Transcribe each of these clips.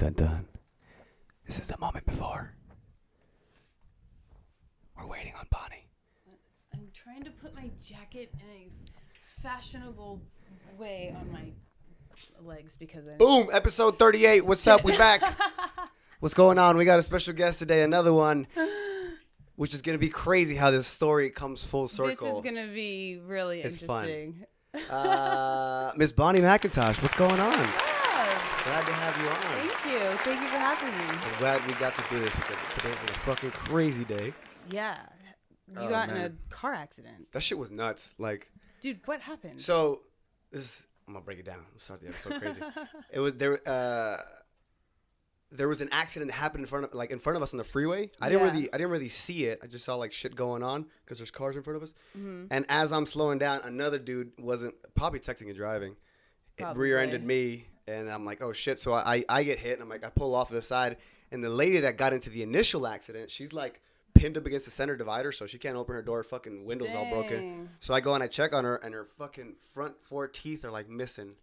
dun, dun. This is the moment before. We're waiting on Bonnie. I'm trying to put my jacket in a fashionable way on my legs because I... Boom! Episode 38. What's up? We back. What's going on? We got a special guest today. Another one, which is going to be crazy how this story comes full circle. This is going to be really interesting. Fun. Miss Bonnie McIntosh, what's going on? Yeah. Glad to have you on. Thank you. Thank you for having me. I'm glad we got to do this because today was a fucking crazy day. Yeah. You got in a car accident. That shit was nuts. Like, dude, what happened? So, I'm gonna break it down. I'm sorry, it's so crazy. It was there. There was an accident that happened in front of us on the freeway. I didn't really see it. I just saw like shit going on because there's cars in front of us. Mm-hmm. And as I'm slowing down, another dude wasn't probably texting and driving. It rear-ended me, and I'm like, oh shit. So I get hit, and I'm like, I pull off to the side, and the lady that got into the initial accident, she's like pinned up against the center divider, so she can't open her door. Fucking windows all broken. So I go and I check on her, and her fucking front 4 teeth are like missing.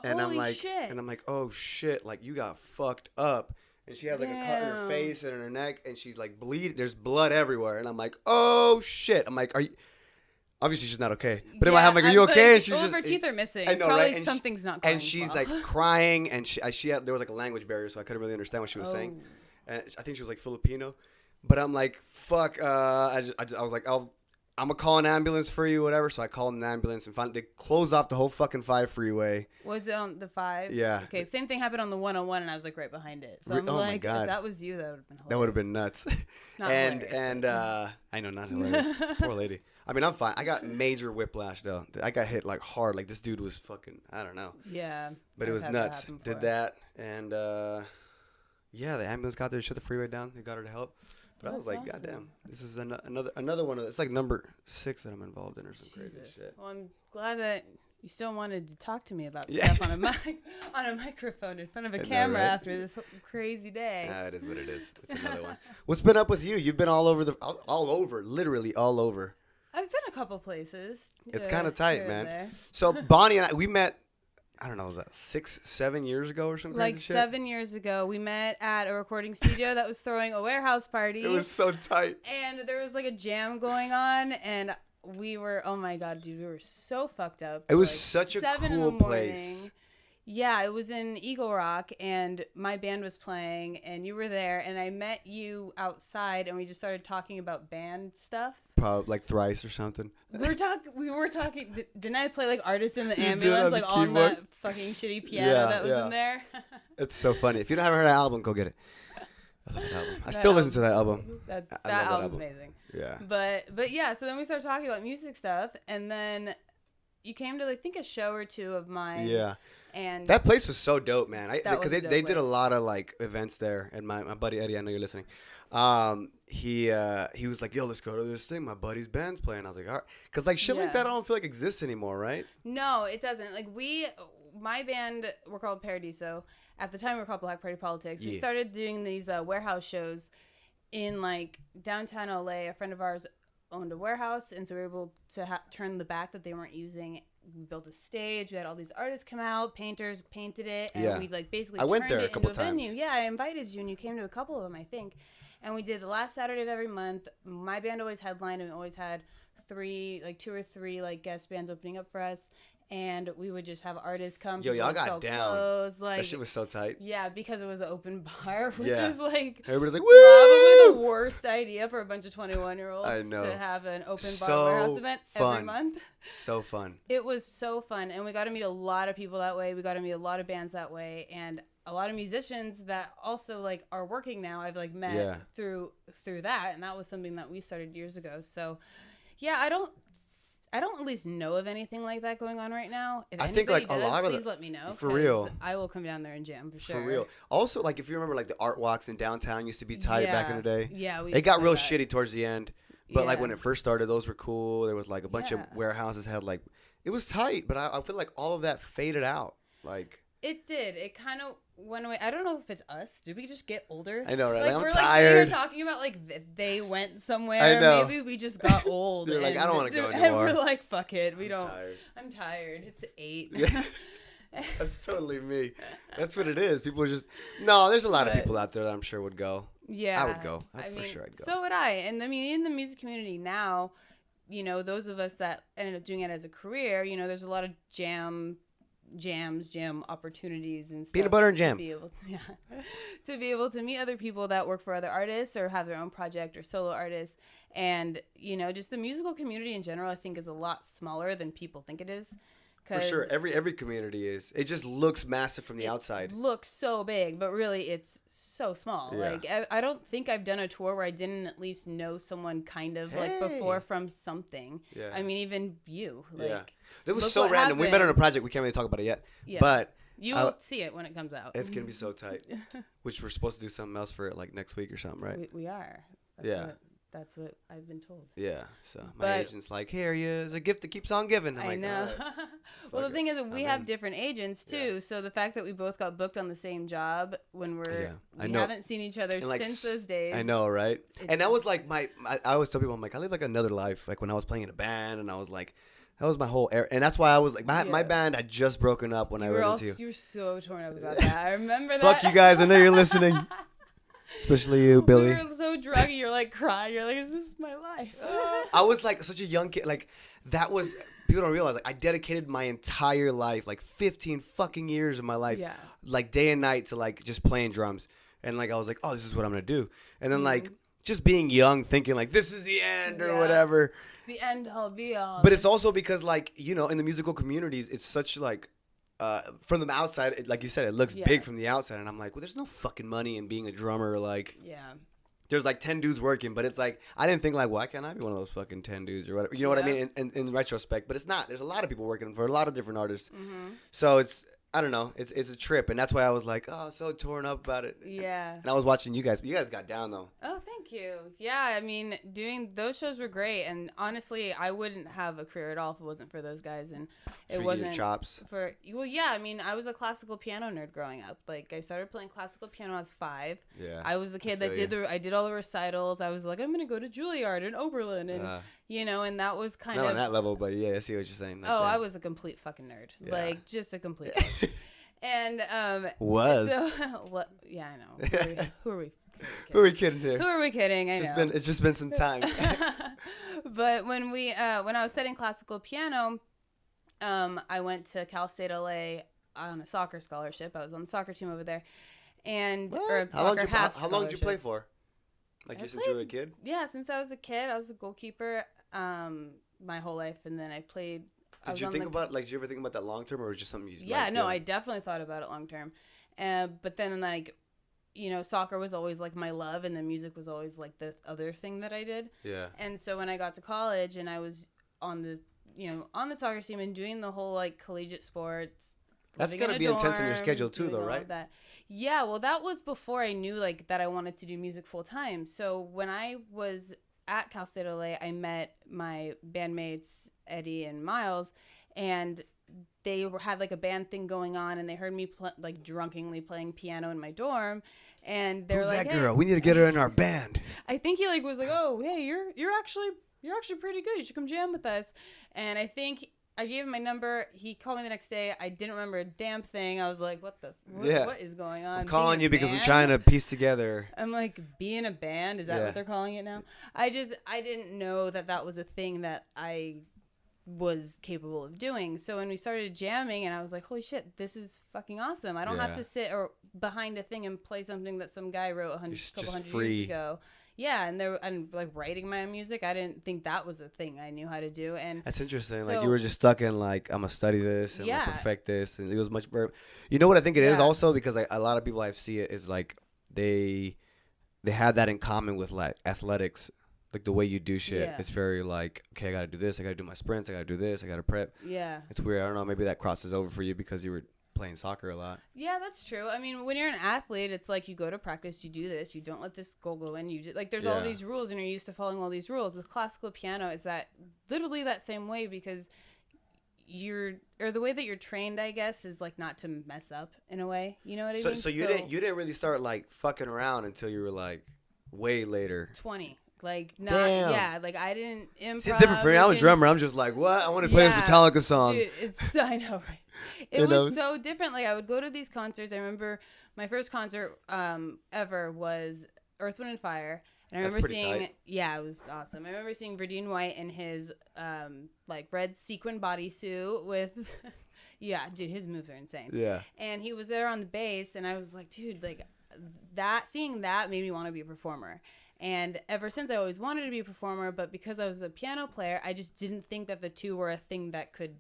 And Holy I'm like, shit. and I'm like, oh shit, like you got fucked up. And she has like a cut in her face and in her neck, and she's like bleeding. There's blood everywhere, and I'm like, oh shit. I'm like, are you? Obviously, she's not okay. But in my head, I'm like, are you okay? And she's all just, of her teeth are missing. I know, probably right? And something's not going and she's well. like crying, and she had, there was like a language barrier, so I couldn't really understand what she was saying. And I think she was like Filipino. But I'm like, fuck. I was like, I'm gonna call an ambulance for you, whatever. So I called an ambulance, and finally they closed off the whole fucking 5 freeway. Was it on the 5? Yeah. Okay, same thing happened on the 101, and I was like right behind it. So I'm oh like, my God. if that was you, that would have been hilarious. That would have been nuts. Not hilarious. I know, not hilarious. Poor lady. I mean, I'm fine. I got major whiplash though. I got hit like hard. Like this dude was fucking, I don't know. Yeah. But it was nuts. Did that, and yeah, the ambulance got there, shut the freeway down. They got her to help. But I was like, awesome. Goddamn, this is another one of it's like number 6 that I'm involved in or some crazy shit. Well, I'm glad that you still wanted to talk to me about stuff on a microphone in front of a camera after this crazy day. It is what it is. It's another one. What's been up with you? You've been all over, literally all over. I've been a couple places. It's kind of tight, man. So Bonnie and I, we met. I don't know, was that 6-7 years ago or something crazy shit? Like 7 years ago, we met at a recording studio that was throwing a warehouse party. It was so tight. And there was like a jam going on, and we were, oh my God, dude, we were so fucked up. It was like such a cool place. Yeah, it was in Eagle Rock, and my band was playing, and you were there, and I met you outside, and we just started talking about band stuff. Probably like thrice or something. We were talking. Didn't I play like Artist in the Ambulance, like on that fucking shitty piano that was in there? It's so funny. If you haven't heard that album, go get it. I love that album. I still listen to that album. That album's amazing. Yeah. But yeah, so then we started talking about music stuff, and then you came to I think a show or two of mine. Yeah. And that place was so dope, man. Because they did a lot of like events there, and my buddy Eddie, I know you're listening. He was like, yo, let's go to this thing. My buddy's band's playing. I was like, all right, because like shit like that, I don't feel like exists anymore, right? No, it doesn't. Like my band, we're called Paradiso. At the time, we were called Black Party Politics. We started doing these warehouse shows in like downtown LA. A friend of ours owned a warehouse, and so we were able to turn the back that they weren't using. We built a stage. We had all these artists come out, painters painted it, and we like basically turned it into a venue. Yeah, I invited you, and you came to a couple of them, I think. And we did the last Saturday of every month. My band always headlined, and we always had 2 or 3 like guest bands opening up for us. And we would just have artists come. Yo, y'all got down. Clothes, like, that shit was so tight. Yeah, because it was an open bar, which is like everybody's like, woo! Probably the worst idea for a bunch of 21-year-olds to have an open bar warehouse event every month. So fun. It was so fun, and we got to meet a lot of people that way. We got to meet a lot of bands that way, and a lot of musicians that also like are working now. I've like met through that, and that was something that we started years ago. So, yeah, I don't at least know of anything like that going on right now. If I think like does, a lot of please let me know. For real. I will come down there and jam for sure. For real. Also, like if you remember, like the art walks in downtown used to be tight back in the day. Yeah, it got real shitty towards the end. But like when it first started, those were cool. There was like a bunch of warehouses had like it was tight. But I feel like all of that faded out. Like it did. It kind of went away. I don't know if it's us. Did we just get older? I know, right? Like, I'm we're tired. Like talking about like they went somewhere. I know. Maybe we just got old. They're like, I don't want to go anymore. And we're like, fuck it. We don't. Tired. I'm tired. It's 8. Yeah. That's totally me. That's what it is. People are just no. There's a lot of people out there that I'm sure would go. Yeah, I would go. For sure, I'd go. So would I. And I mean, in the music community now, you know, those of us that ended up doing it as a career, you know, there's a lot of jam opportunities and stuff. Peanut butter and jam. To be able to meet other people that work for other artists or have their own project or solo artists. And, you know, just the musical community in general, I think, is a lot smaller than people think it is. For sure. Every community is. It just looks massive from the outside. It looks so big, but really it's so small. Yeah. Like, I don't think I've done a tour where I didn't at least know someone kind of like before from something. Yeah. I mean, even you. Like, yeah. It was so random. Happened. We met on a project. We can't really talk about it yet. Yeah. But you will see it when it comes out. It's going to be so tight. Which we're supposed to do something else for it like next week or something, right? We are. That's what I've been told. Yeah. So my agent's like, here he is, a gift that keeps on giving. I'm I know. Right. Well, the thing is that we have different agents too. Yeah. So the fact that we both got booked on the same job when we haven't seen each other since those days. I know, right? And that was like I always tell people, I'm like, I live like another life. Like when I was playing in a band and I was like, that was my whole era. And that's why I was like, my band had just broken up when I ran into you. You were so torn up about that. I remember that. Fuck you guys. I know you're listening. Especially you, Billy. We were so drunk, you're like crying. You're like, "Is this my life?" I was like such a young kid. Like that was people don't realize. Like I dedicated my entire life, like 15 fucking years of my life, like day and night to like just playing drums. And like I was like, oh, this is what I'm gonna do. And then like just being young, thinking like this is the end or whatever. The end all be all. But it's also because like you know in the musical communities, it's such like. From the outside, like you said, it looks big from the outside, and I'm like, well, there's no fucking money in being a drummer. Like, there's like 10 dudes working, but it's like I didn't think like, why can't I be one of those fucking 10 dudes or whatever? You know what I mean? In retrospect, but it's not. There's a lot of people working for a lot of different artists, so it's. I don't know. It's a trip, and that's why I was like, oh, so torn up about it. Yeah. And I was watching you guys, but you guys got down though. Oh, thank you. Yeah, I mean, doing those shows were great, and honestly, I wouldn't have a career at all if it wasn't for those guys, and it wasn't chops. For well, yeah. I mean, I was a classical piano nerd growing up. Like, I started playing classical piano when I was 5. Yeah. I was the kid that did all the recitals. I was like, I'm gonna go to Juilliard and Oberlin, and you know, and that was kind of not on that level, but yeah, I see what you're saying. Like I was a complete fucking nerd, like just a complete. And was so, yeah, I know. Who are we? Who are we kidding here? Who are we kidding? It's just been some time. But when I was studying classical piano, I went to Cal State LA on a soccer scholarship. I was on the soccer team over there, and how long did you play for? Like since you were a kid? Yeah, since I was a kid, I was a goalkeeper my whole life, and then I played. Did you think about did you ever think about that long term, or was it just something you? Yeah, no, I definitely thought about it long term, but then like, you know, soccer was always like my love, and the music was always like the other thing that I did. Yeah. And so when I got to college and I was on the soccer team and doing the whole like collegiate sports. That's gotta be intense in your schedule too, though, right? That. Yeah, well, that was before I knew like that I wanted to do music full time. So when I was at Cal State LA, I met my bandmates Eddie and Miles, and they had like a band thing going on, and they heard me like drunkenly playing piano in my dorm, and they're like, "Who's that girl? We need to get her in our band." I think he like was like, "Oh, hey, you're actually pretty good. You should come jam with us." And I think I gave him my number. He called me the next day. I didn't remember a damn thing. I was like, what is going on? I'm calling you because I'm trying to piece together. I'm like, be in a band? Is that what they're calling it now? I didn't know that was a thing that I was capable of doing. So when we started jamming, and I was like, holy shit, this is fucking awesome. I don't have to sit or behind a thing and play something that some guy wrote a couple hundred years ago. Yeah, and like writing my own music, I didn't think that was a thing I knew how to do. And that's interesting. So, like you were just stuck in like, I'm gonna study this and like, perfect this, and it was much better. You know what I think it is also, because like a lot of people I see it is like they have that in common with like athletics. Like the way you do shit, it's very like, okay, I gotta do this, I gotta do my sprints, I gotta do this, I gotta prep. Yeah, it's weird. I don't know. Maybe that crosses over for you because you were playing soccer a lot. Yeah, that's true. I mean, when you're an athlete, it's like you go to practice, you do this, you don't let this goal go in. You do, like there's all these rules, and you're used to following all these rules. With classical piano, it's that literally that same way, because the way that you're trained, I guess, is like not to mess up in a way. You know what I mean? So you didn't really start like fucking around until you were like way later. 20. Like, not, yeah, like I didn't improv. It's different for me. I'm a drummer. I'm just like, what? I want to play this Metallica song. Dude, I know, right? It was so different. Like I would go to these concerts. I remember my first concert ever was Earth, Wind and Fire. And I remember seeing, yeah, it was awesome. I remember seeing Verdine White in his like red sequin bodysuit with, yeah, dude, his moves are insane. Yeah. And he was there on the bass, and I was like, dude, like that, seeing that made me want to be a performer. And ever since, I always wanted to be a performer, but because I was a piano player, I just didn't think that the two were a thing that could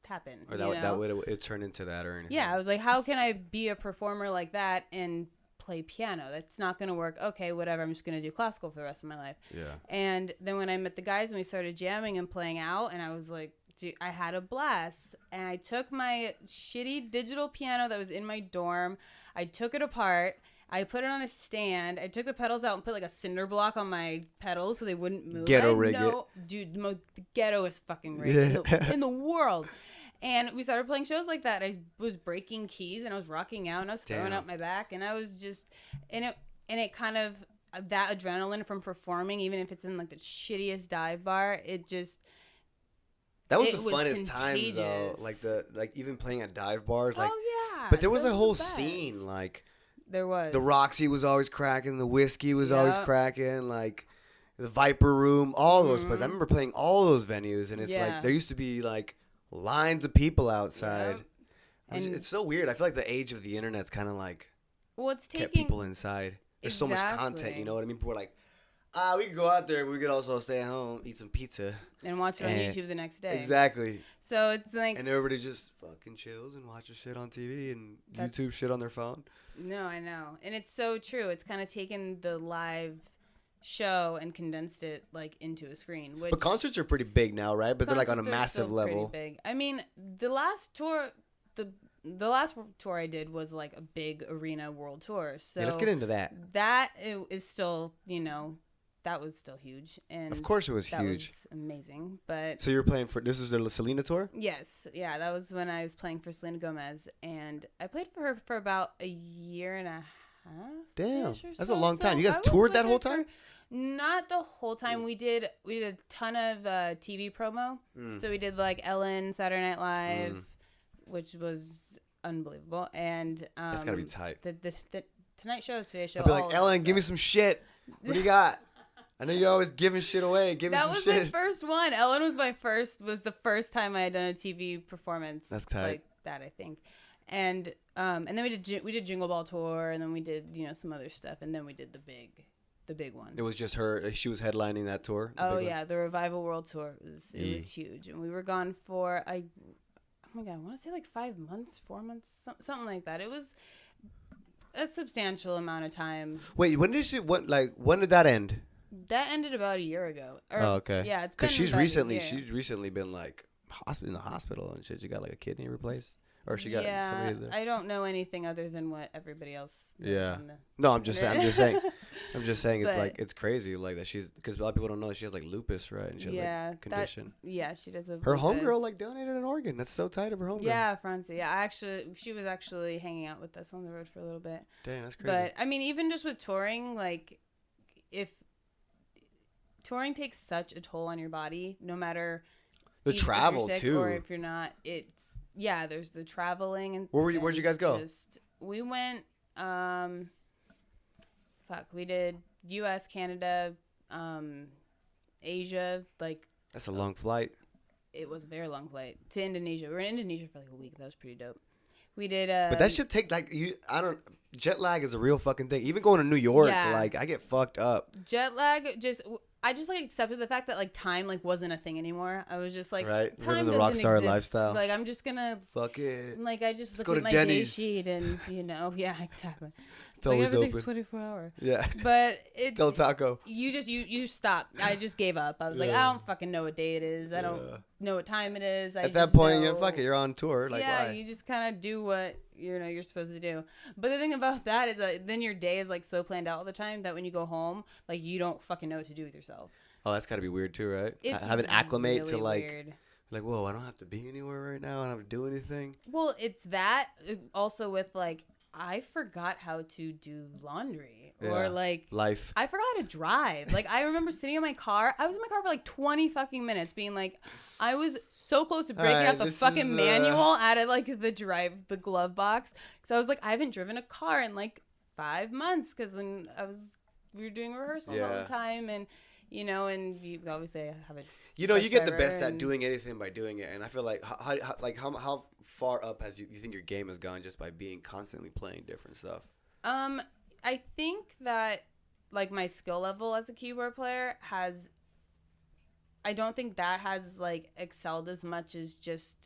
happen. Or that would it turn into that or anything. Yeah, I was like, how can I be a performer like that and play piano? That's not going to work. Okay, whatever. I'm just going to do classical for the rest of my life. Yeah. And then when I met the guys and we started jamming and playing out, and I was like, dude, I had a blast. And I took my shitty digital piano that was in my dorm. I took it apart. I put it on a stand. I took the pedals out and put like a cinder block on my pedals so they wouldn't move. Ghetto rig it. Dude, the ghettoest fucking rig in the world. And we started playing shows like that. I was breaking keys and I was rocking out and I was throwing out my back, and I was just, and it kind of, that adrenaline from performing, even if it's in like the shittiest dive bar, it just, that was the funnest times though. Like even playing at dive bars. Like, oh yeah. But there was a whole scene like. There was. The Roxy was always cracking. The Whiskey was always cracking. Like the Viper Room, all those places. I remember playing all those venues, and it's like there used to be like lines of people outside. Yeah. It's so weird. I feel like the age of the internet's kind of like kept people inside. There's so much content, you know what I mean? People are like, we could go out there, but we could also stay at home, eat some pizza. And watch it on YouTube the next day. Exactly. So it's like... And everybody just fucking chills and watches shit on TV and YouTube shit on their phone. No, I know. And it's so true. It's kind of taken the live show and condensed it like into a screen. But concerts are pretty big now, right? But they're like on a massive level. Pretty big. I mean, the last tour I did was like a big arena world tour. So let's get into that. That is still, that was still huge, and of course it was huge. Was amazing. But so you're playing for this is the Selena tour? Yes, yeah, that was when I was playing for Selena Gomez, and I played for her for about a year and a half. Damn, that's a long time. You guys toured that whole time? Not the whole time. We did a ton of TV promo. So we did like Ellen, Saturday Night Live, which was unbelievable, and that's gotta be tight. The Tonight Show, Today Show. I'd be like, Ellen, give me some shit. What do you got? I know you're always giving shit away. Give me some shit. That was my first one. Ellen was the first time I had done a TV performance. That's tight. Like that, I think. And then we did Jingle Ball Tour, and then we did some other stuff, and then we did the big one. It was just her. She was headlining that tour. Oh yeah, the Revival World Tour. It was huge, and we were gone for oh my god, I want to say like 5 months, 4 months, something like that. It was a substantial amount of time. Wait, when did that end? That ended about a year ago. Okay. Yeah, it's because she's recently been like in the hospital and shit. She got like a kidney replaced, or she got somebody there. I don't know anything other than what everybody else. Yeah. No, I'm just saying. It's like it's crazy like that. Because a lot of people don't know she has like lupus, right? And she has like condition. She does. Her homegirl like donated an organ. That's so tight of her homegirl. Yeah, Francie. Yeah, she was actually hanging out with us on the road for a little bit. Damn, that's crazy. But I mean, even just with touring, like if touring takes such a toll on your body, no matter the travel too, or if you're not, there's the traveling and. Where'd you guys go? We went. We did U.S., Canada, Asia. Like that's a long flight. It was a very long flight to Indonesia. We were in Indonesia for like a week. That was pretty dope. We did. But that should take jet lag is a real fucking thing. Even going to New York, like I get fucked up. Jet lag I just like accepted the fact that like time like wasn't a thing anymore. I was just like, right, time living the Rockstar lifestyle. Like I'm just gonna fuck it. Like I just Let's look go at my Denny's. day sheet and yeah, exactly. It's always everything's open. 24 hours. Yeah. But it Del Taco. You stop. I just gave up. I was like, I don't fucking know what day it is. I don't know what time it is. At that point, you're on tour. Like, yeah, why? you just kind of do what you're supposed to do. But the thing about that is that then your day is like so planned out all the time that when you go home, like you don't fucking know what to do with yourself. Oh, that's got to be weird too, right? It's having acclimate really to weird. like, whoa, I don't have to be anywhere right now. I don't have to do anything. Well, it's that also with like I forgot how to do laundry or like life. I forgot how to drive. Like I remember sitting in my car. I was in my car for like 20 fucking minutes being like, I was so close to breaking out the fucking manual out of like the glove box. Cause I was like, I haven't driven a car in like 5 months. Cause when we were doing rehearsals all the time and, you know, and you obviously have a, you know, you get the best at doing anything by doing it. And I feel like how far up has you think your game has gone just by being constantly playing different stuff? I think that like my skill level as a keyboard player I don't think that has like excelled as much as just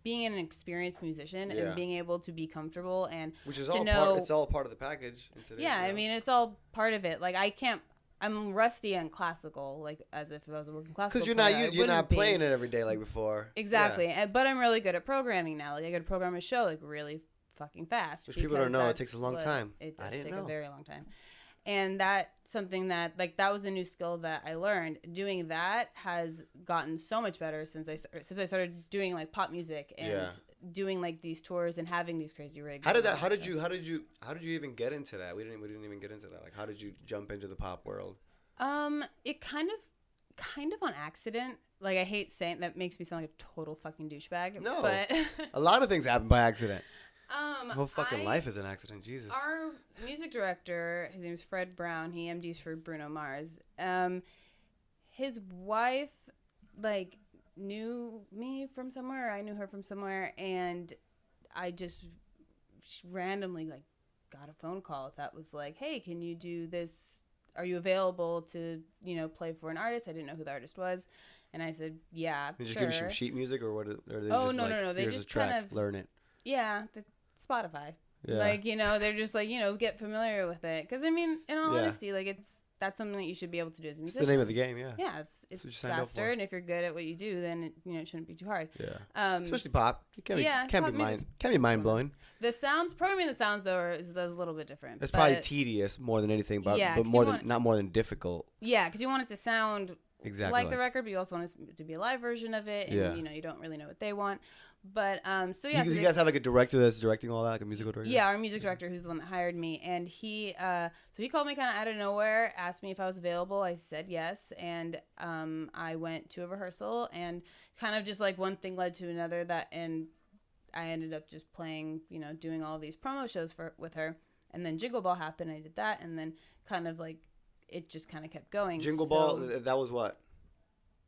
being an experienced musician and being able to be comfortable and which is it's all part of the package. I mean, it's all part of it. Like I'm rusty on classical, like as if I was a working classical. Because you're not playing it every day like before. Exactly, but I'm really good at programming now. Like I could program a show like really fucking fast. Which people don't know, it takes a long time. It does take a very long time, and that's something that that was a new skill that I learned. Doing that has gotten so much better since I started doing like pop music and doing like these tours and having these crazy rigs. How did you even get into that? We didn't even get into that. Like how did you jump into the pop world? It kind of on accident. Like I hate saying that, makes me sound like a total fucking douchebag. No, but a lot of things happen by accident. My whole fucking life is an accident. Jesus. Our music director, his name is Fred Brown. He MDs for Bruno Mars. His wife like knew me from somewhere. I knew her from somewhere, and I just randomly like got a phone call that was like, "Hey, can you do this? Are you available to play for an artist?" I didn't know who the artist was, and I said, "Yeah." Did you give you some sheet music or what? Or they no. They just kind of learn it. Yeah, Spotify. Yeah. Like they're just like get familiar with it because I mean, in all honesty, like that's something that you should be able to do as a musician. It's the name of the game, yeah. Yeah, it's faster, and if you're good at what you do, then it shouldn't be too hard. Yeah. Especially pop. It can't be mind blowing. Programming the sounds though is a little bit different. It's probably tedious more than anything, but not more than difficult. Yeah, because you want it to sound exactly like the record, but you also want it to be a live version of it, and you don't really know what they want. But you guys have like a director that's directing all that, like a musical director. Yeah, our music director, who's the one that hired me, and he called me kind of out of nowhere, asked me if I was available. I said yes, and I went to a rehearsal, and kind of just like one thing led to another. And I ended up just playing, doing all these promo shows with her, and then Jingle Ball happened. I did that, and then kind of like it just kind of kept going. Jingle Ball, that was what?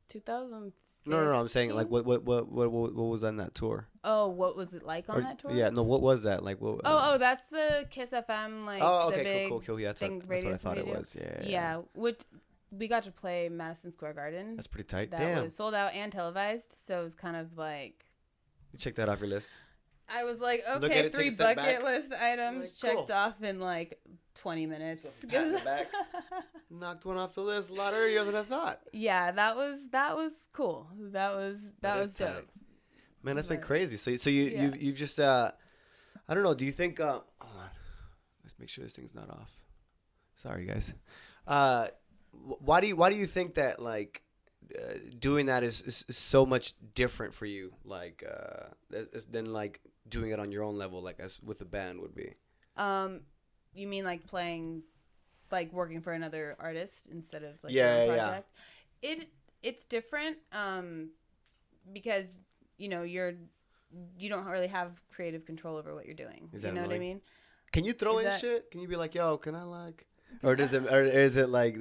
2000. No. I'm saying like what was on that tour? Oh, what was it like on that tour? Yeah, no. What was that like? What? Oh, that's the Kiss FM like. Oh, okay, the big cool. Yeah, that's what I thought it was. Yeah. Which we got to play Madison Square Garden. That's pretty tight. That was sold out and televised, so it was kind of like. You check that off your list. I was like, okay, 3 bucket list items checked off in like 20 minutes. So pat the back. Knocked one off the list a lot earlier than I thought. Yeah, that was cool. That was dope. Man, that's been crazy. So you've just I don't know. Do you think? Hold on, let's make sure this thing's not off. Sorry, guys. Why do you think that like doing that is so much different for you, like than like doing it on your own level, like as with the band would be? You mean like playing, like working for another artist instead of like your own project? Yeah. It's different because you don't really have creative control over what you're doing. You know what I mean? Can you throw in shit? Can you be like, yo, can I like, or is it like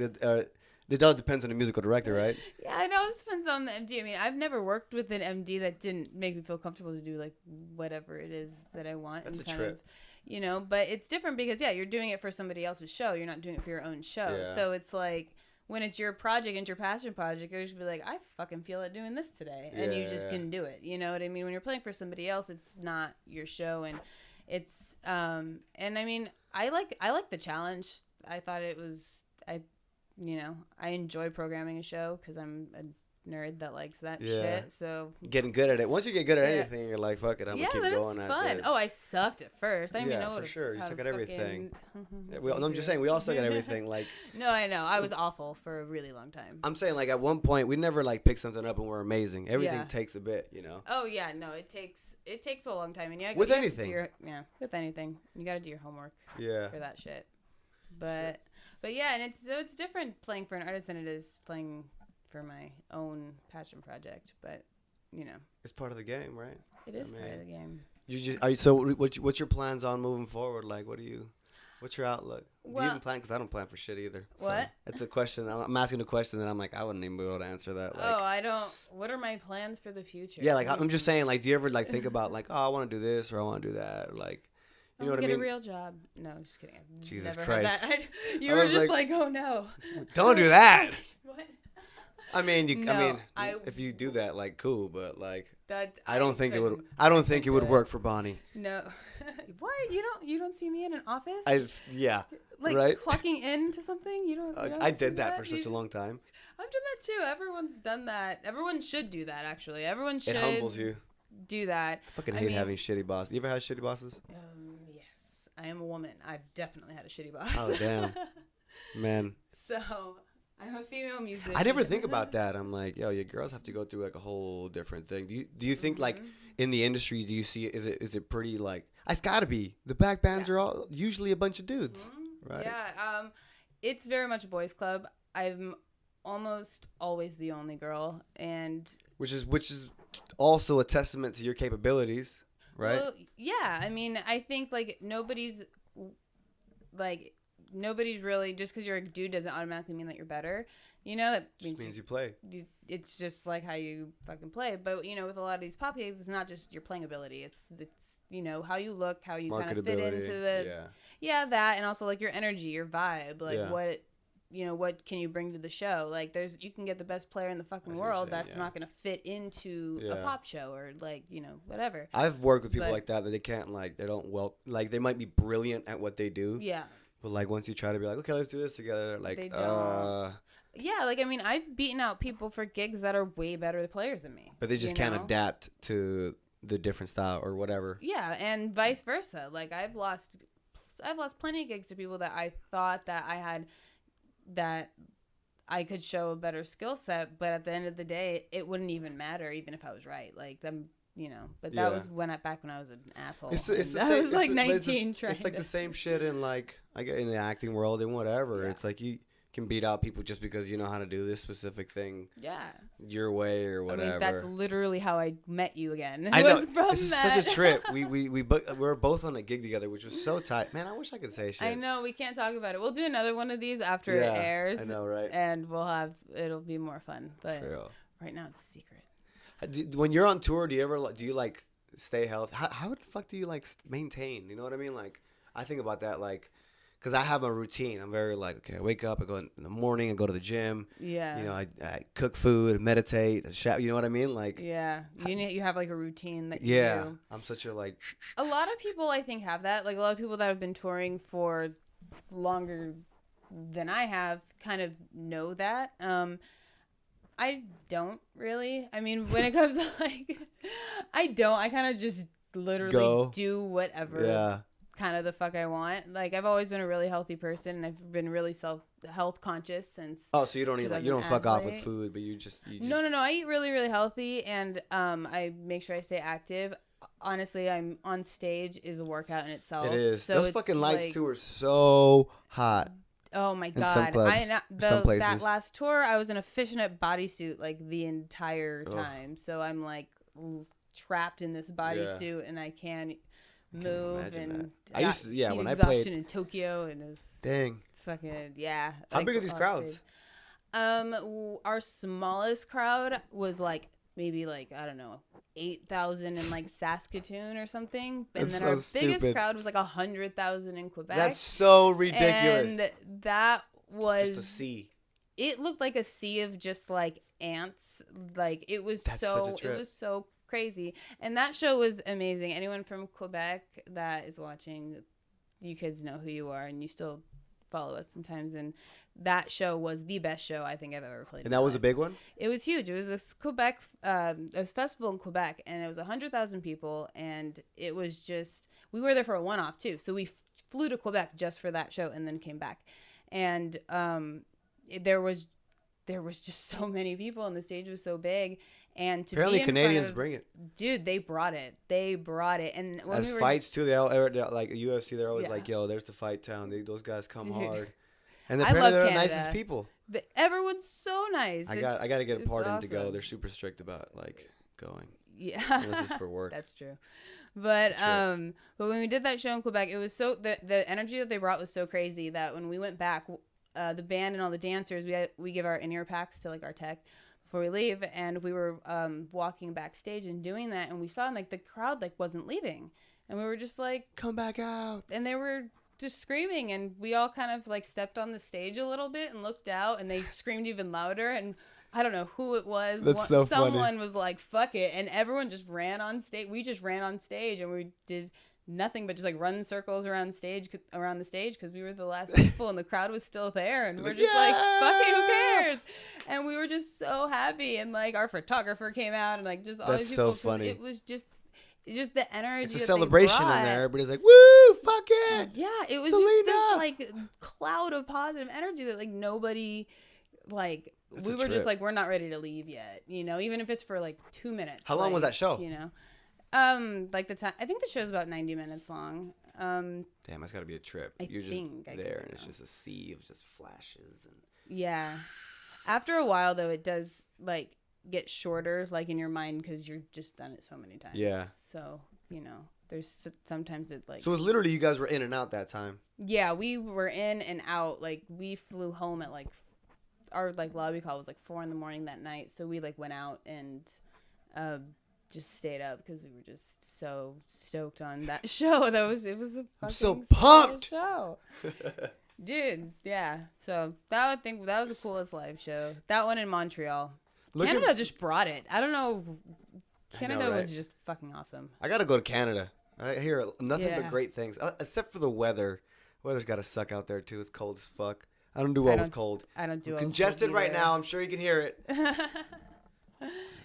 it all depends on the musical director, right? Yeah, I know it depends on the MD. I mean, I've never worked with an MD that didn't make me feel comfortable to do like whatever it is that I want. That's a trip. But it's different because you're doing it for somebody else's show. You're not doing it for your own show. Yeah. So it's like when it's your project and your passion project, you're just be like, I fucking feel like doing this today, and you just can do it. You know what I mean? When you're playing for somebody else, it's not your show, and it's and I mean, I like the challenge. I thought it was I enjoy programming a show because I'm a nerd that likes that shit. So getting good at it. Once you get good at anything, you're like, fuck it, I'm gonna keep going at fun. this. Oh, I sucked at first. I didn't even know for sure. You suck at everything. I'm I'm just saying, we all suck at everything. Like, no, I know. I was awful for a really long time. I'm saying, like, at one point, we never like pick something up and we're amazing. Everything takes a bit, you know. Oh yeah, no, it takes a long time, and with anything. With anything, you got to do your homework. Yeah. For that shit. But yeah, and it's different playing for an artist than it is playing for my own passion project, but you know, it's part of the game, right? It is part of the game. What's your plans on moving forward? Like, what's your outlook? Do you even plan? Because I don't plan for shit either. What? So it's a question. I'm asking a question that I'm like, I wouldn't even be able to answer that. Like, I don't. What are my plans for the future? Yeah, like I'm just saying, like, do you ever like think about like, oh, I want to do this or I want to do that, or like, you know what I mean? Get a real job. No, just kidding. I've Jesus never Christ. Heard that. You were just like, oh no. Don't do that. What? I mean, if you do that, like, cool, but like, I don't think it would work for Bonnie. No. What? You don't see me in an office? Like, right? Clocking into something? You don't I did that for such a long time. I've done that too. Everyone's done that. Everyone should do that, actually. Everyone should. It humbles you. Do that. I fucking hate having shitty bosses. You ever had shitty bosses? Yes. I am a woman. I've definitely had a shitty boss. Oh, damn. Man. So, I'm a female musician. I never think about that. I'm like, yo, your girls have to go through like a whole different thing. Do you think like in the industry, do you see is it pretty like it's gotta be the back bands are all usually a bunch of dudes, right? Yeah. It's very much a boys club. I'm almost always the only girl, and which is also a testament to your capabilities, right? Well, yeah. I mean, I think like nobody's really, just because you're a dude doesn't automatically mean that you're better. You know, that means you play. It's just like how you fucking play. But you know, with a lot of these pop gigs, it's not just your playing ability. It's you know how you look, how you kind of fit into the that, and also like your energy, your vibe, like what can you bring to the show? Like you can get the best player in the fucking world that's not gonna fit into a pop show or like whatever. I've worked with people like that they can't they might be brilliant at what they do. Yeah. But like once you try to be like, okay, let's do this together, like they don't. Yeah, like I mean, I've beaten out people for gigs that are way better players than me. But they just can't adapt to the different style or whatever. Yeah, and vice versa. Like I've lost plenty of gigs to people that I thought that I could show a better skill set, but at the end of the day, it wouldn't even matter, even if I was right. Like them. But that was back when I was an asshole. It's the same. Was like 19. It's like the same shit in like in the acting world and whatever. Yeah. It's like you can beat out people just because you know how to do this specific thing. Yeah. Your way or whatever. I mean, that's literally how I met you again. I know. This is such a trip. We were both on a gig together, which was so tight. Man, I wish I could say shit. I know we can't talk about it. We'll do another one of these after it airs. I know, right? And it'll be more fun. But right now it's a secret. When you're on tour, do you like stay healthy? How the fuck do you like maintain? You know what I mean? Like, I think about that, like, because I have a routine. I'm very like, okay, I wake up, I go in the morning, and go to the gym. Yeah. You know, I cook food, meditate, shower. You know what I mean? Like. Yeah. You have like a routine that you do. Yeah. I'm such a like. A lot of people I think have that. Like a lot of people that have been touring for longer than I have kind of know that. I don't really. I mean, when it comes to like, I don't. I kind of just literally do whatever kind of the fuck I want. Like, I've always been a really healthy person, and I've been really health conscious since. Oh, so you don't eat you don't fuck off with food, but you just. No. I eat really, really healthy, and I make sure I stay active. Honestly, I'm on stage is a workout in itself. It is. So those fucking lights too are so hot. Oh my god! That last tour, I was in a fishnet bodysuit like the entire time. So I'm like trapped in this bodysuit, and I can't move. And I used to, when I played in Tokyo, and it was fucking How big are these crowds? Our smallest crowd was like maybe like I don't know 8,000 in like Saskatoon or something, and then our biggest crowd was like 100,000 in Quebec. That's so ridiculous. And that was just a sea. It looked like a sea of just like ants. Like it was so crazy. And that show was amazing. Anyone from Quebec that is watching, you kids know who you are, and you still follow us sometimes, and that show was the best show I think I've ever played. And that was a big one? It was huge. It was this Quebec, it was a festival in Quebec, and it was 100,000 people, and it was just, we were there for a one-off too. So we flew to Quebec just for that show and then came back. And there was just so many people, and the stage was so big. And to apparently be in Canadians front of, bring it. Dude, they brought it. And when as we were fights too, they're like UFC, they're always like, yo, there's the fight town. Those guys come hard. And apparently they're the nicest people. Everyone's so nice. I got to get a pardon awesome. to go. They're super strict about like going. Yeah. This is for work. That's true. But when we did that show in Quebec, it was so the energy that they brought was so crazy that when we went back, the band and all the dancers, we give our in-ear packs to like our tech before we leave, and we were walking backstage and doing that, and we saw like the crowd like wasn't leaving, and we were just like, come back out, and they were just screaming, and we all kind of like stepped on the stage a little bit and looked out, and they screamed even louder, and I don't know who it was. That's so funny. Someone was like, fuck it, and everyone just ran on stage. We just ran on stage, and we did nothing but just like run circles around the stage because we were the last people, and the crowd was still there, and we're just like, fuck it, who cares? And we were just so happy, and like our photographer came out, and like just all these people. That's so funny. It was just the energy. It's a that celebration in there. Everybody's like, woo, fuck it. Yeah, it was Selena. just this like cloud of positive energy that like nobody like. It's we were just like, we're not ready to leave yet, you know, even if it's for like 2 minutes. How long was that show? You know, like the time, I think the show's about 90 minutes long. Damn, that's got to be a trip. You're just there, and it's just a sea of just flashes. And yeah. After a while, though, it does like get shorter, like in your mind, because you've just done it so many times. Yeah. So, you know, there's sometimes it like. So it was literally you guys were in and out that time. Yeah, we were in and out. Like we flew home at like. Our like lobby call was like 4 a.m. that night, so we like went out and just stayed up because we were just so stoked on that show. It was a fucking I'm so pumped show, dude. Yeah, so that was the coolest live show. That one in Montreal. Canada just brought it. I don't know. Canada was just fucking awesome. I gotta go to Canada. I hear nothing but great things, except for the weather. Weather's gotta suck out there too. It's cold as fuck. I don't do well with cold. I don't do well congested with cold right now. I'm sure you can hear it.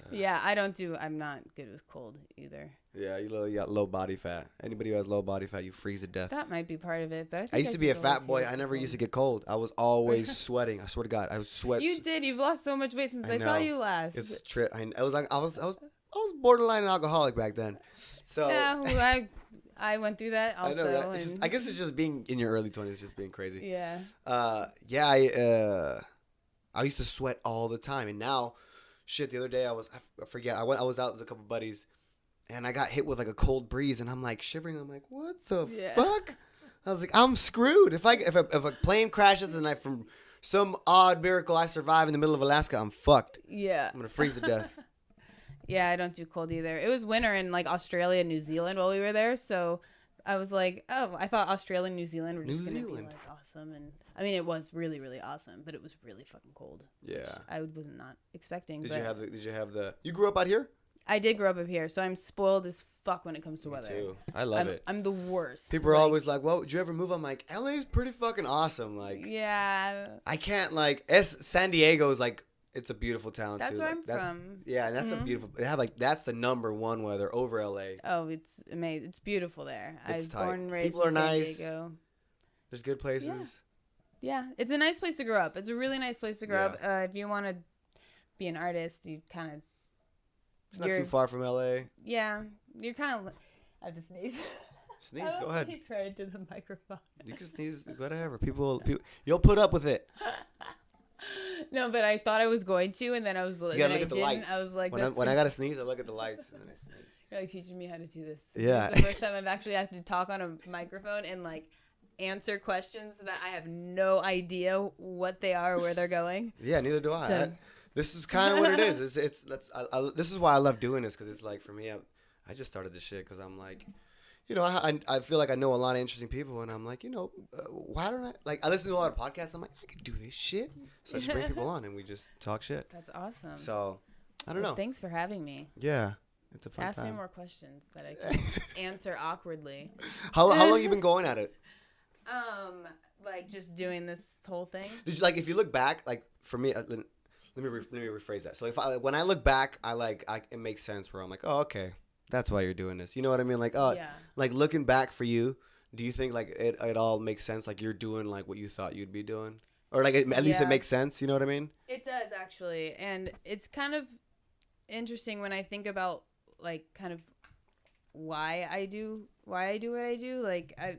Yeah, I'm not good with cold either. Yeah, you got low body fat. Anybody who has low body fat, you freeze to death. That might be part of it, but I think I used to be a fat boy. I never used to get cold. I was always sweating. I swear to God, I was sweat. You did. You've lost so much weight since I saw you last. It's true. I was borderline alcoholic back then. So yeah, well, I went through that also. I know that. I guess it's just being in your early 20s, just being crazy. Yeah. I used to sweat all the time, and now, shit. The other day I forget. I was out with a couple buddies, and I got hit with like a cold breeze, and I'm like shivering. I'm like, what the fuck? I was like, I'm screwed. If a plane crashes and from some odd miracle I survive in the middle of Alaska, I'm fucked. Yeah. I'm gonna freeze to death. Yeah, I don't do cold either. It was winter in like Australia and New Zealand while we were there, so I was like, oh, I thought Australia and New Zealand were just going to be like awesome. And I mean, it was really, really awesome, but it was really fucking cold. Yeah. I was not expecting. Did you have the, you grew up out here? I did grow up here, so I'm spoiled as fuck when it comes to Me weather. too. I love it. I'm the worst. People are always like, well, did you ever move? I'm like, LA's pretty fucking awesome. Like, yeah. I can't San Diego is like, it's a beautiful town that's too. Where I'm from. Yeah, and that's a beautiful. They have that's the number one weather over LA. Oh, it's amazing. It's beautiful there. I was born and raised People are in San nice. Diego. There's good places. Yeah, it's a nice place to grow up. It's a really nice place to grow up. If you want to be an artist, you kind of. It's not too far from LA. Yeah, you're kind of. I have to sneeze. Sneeze. Go ahead. Sneeze right into the microphone. You can sneeze. Whatever. People. You'll put up with it. No, but I thought I was going to, and then I was. You gotta look at the lights. I was like, when I gotta sneeze, I look at the lights, and then I sneeze. You're like teaching me how to do this. Yeah. It's the first time I've actually had to talk on a microphone and like answer questions that I have no idea what they are or where they're going. Yeah, neither do I. So. This is kind of what it is. This is why I love doing this, because it's like for me, I just started this shit because I'm like. You know, I feel like I know a lot of interesting people, and I'm like, you know, why don't I listen to a lot of podcasts. I'm like, I could do this shit. So I just bring people on, and we just talk shit. That's awesome. So, I don't know. Thanks for having me. Yeah, it's a fun time. Ask me more questions that I can answer awkwardly. How long you been going at it? Like just doing this whole thing. Did you, like, if you look back, like for me, let me rephrase that. So when I look back, it makes sense where I'm like, oh, okay, that's why you're doing this. You know what I mean? Like, like looking back for you, do you think like it all makes sense? Like you're doing like what you thought you'd be doing, or like at least it makes sense. You know what I mean? It does actually, and it's kind of interesting when I think about like kind of why I do what I do. Like I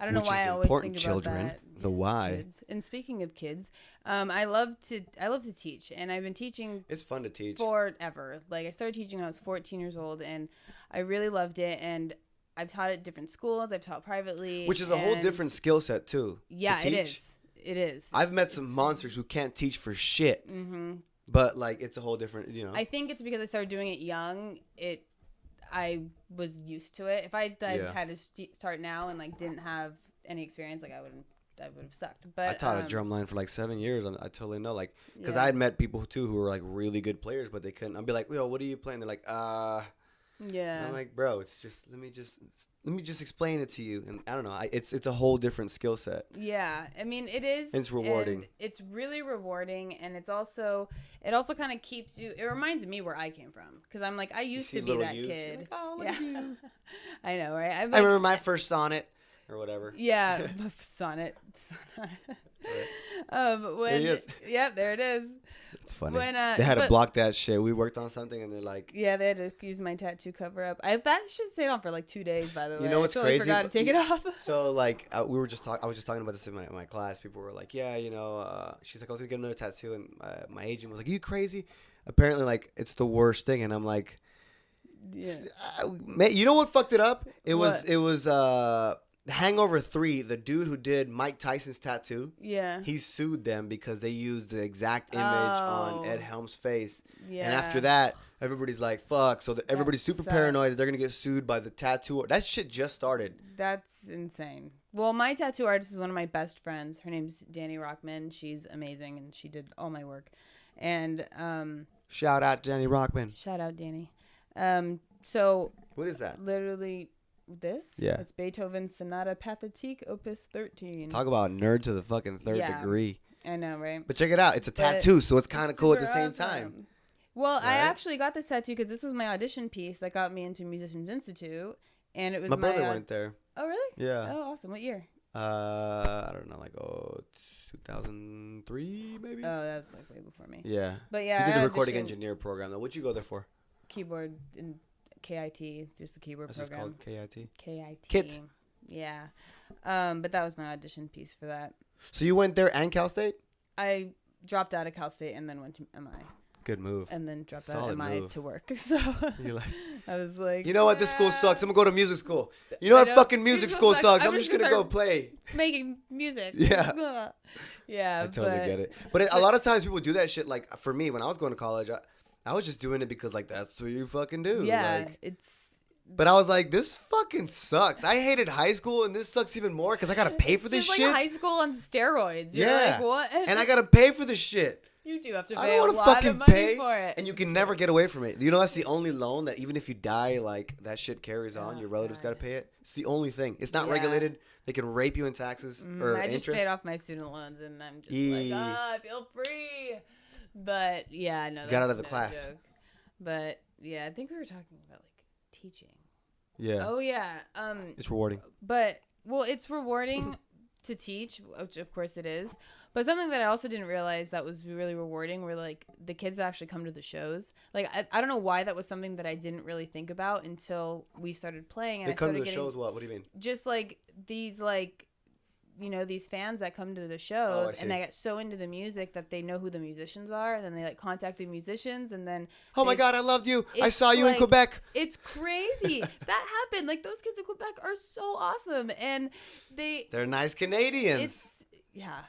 don't know why I always think about that. The why. Kids. And speaking of kids, I love to teach, and I've been teaching. It's fun to teach forever. Like I started teaching when I was 14 years old, and I really loved it. And I've taught at different schools. I've taught privately, which is a whole different skill set too. Yeah, it is. It is. I've met some monsters who can't teach for shit. Mm-hmm. But like, it's a whole different. You know. I think it's because I started doing it young. I was used to it. If I had to start now and like didn't have any experience, like I would have sucked. But I taught a drumline for like 7 years, and I totally know, like, because I had met people too who were like really good players, but they couldn't. I'd be like, yo, what are you playing? They're like, yeah. And I'm like, bro, it's just let me just explain it to you, and I don't know. It's a whole different skill set. Yeah, I mean it is. It's rewarding. And it's really rewarding, and it also kind of keeps you. It reminds me where I came from, because I'm like I used to be that kid. Like, oh, look at you. I know, right? I remember my first sonnet or whatever. Yeah, sonnet. There it is. Yep, there it is. It's funny. They had to block that shit. We worked on something, and they're like, yeah, they had to use my tattoo cover up. That shit stayed on for like 2 days, by the way. You know what's crazy? I forgot to take it off. So like I was just talking about this in my class. People were like, yeah, you know, she's like, I was gonna get another tattoo, and my agent was like, are you crazy? Apparently, like, it's the worst thing, and I'm like, yeah. Man, you know what fucked it up? It was Hangover 3, the dude who did Mike Tyson's tattoo, he sued them because they used the exact image on Ed Helms' face. Yeah. And after that, everybody's like, fuck. So everybody's super paranoid that they're going to get sued by the tattoo. That shit just started. That's insane. Well, my tattoo artist is one of my best friends. Her name's Danny Rockman. She's amazing, and she did all my work. And shout out Danny Rockman. Shout out Danny. So what is that? Literally this? Yeah. It's Beethoven's Sonata Pathétique, Opus 13. Talk about nerd to the fucking third degree. I know, right? But check it out. It's a tattoo, so it's kind of cool at the same time. Well, right? I actually got this tattoo because this was my audition piece that got me into Musicians Institute, and it was my brother went there. Oh, really? Yeah. Oh, awesome. What year? I don't know, like 2003 maybe. Oh, that's like way before me. Yeah. But yeah, you did the recording engineer program though. What'd you go there for? Keyboard and KIT, just the keyboard program. It's called KIT. KIT. Yeah. But that was my audition piece for that. So you went there and Cal State? I dropped out of Cal State and then went to MI. Good move. And then dropped out of MI to work. So I was like, you know what? This school sucks. I'm gonna go to music school. You know what? Fucking music school sucks. I'm just gonna go play. Making music. Yeah. Yeah. I totally get it. But a lot of times people do that shit. Like for me, when I was going to college, I was just doing it because like that's what you fucking do. Yeah. Like, but I was like, this fucking sucks. I hated high school, and this sucks even more because I gotta pay for this shit. It's like high school on steroids. You're like, what? And I gotta pay for this shit. You do have to pay a lot of money for it. And you can never get away from it. You know, that's the only loan that even if you die, like, that shit carries on. Your relatives got to pay it. It's the only thing. It's not regulated. They can rape you in taxes or I interest. just paid off my student loans, and I'm just like, I feel free. But, yeah, I know that's got out of the class. Joke. But, yeah, I think we were talking about, like, teaching. Yeah. Oh, yeah. It's rewarding. But, well, it's rewarding to teach, which, of course, it is. But something that I also didn't realize that was really rewarding were, like, the kids that actually come to the shows. Like, I don't know why that was something that I didn't really think about until we started playing. And they come to the shows what? What do you mean? Just, like, these, like, you know, these fans that come to the shows. And they get so into the music that they know who the musicians are. And then they, like, contact the musicians. And then... Oh, my God, I loved you. I saw you in Quebec. It's crazy. That happened. Like, those kids in Quebec are so awesome. And they're nice Canadians. Yeah.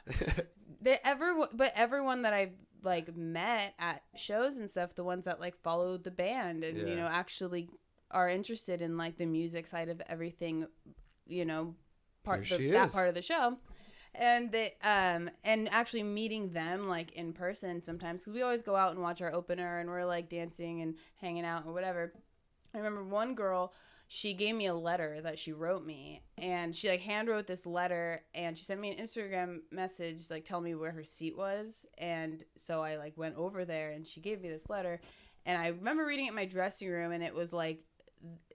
But everyone that I've like met at shows and stuff, the ones that like follow the band and you know actually are interested in like the music side of everything, you know, part of the show, and they and actually meeting them like in person sometimes, because we always go out and watch our opener and we're like dancing and hanging out or whatever. I remember one girl, she gave me a letter that she wrote me, and she like hand wrote this letter, and she sent me an Instagram message like telling me where her seat was, and so I like went over there, and she gave me this letter, and I remember reading it in my dressing room, and it was like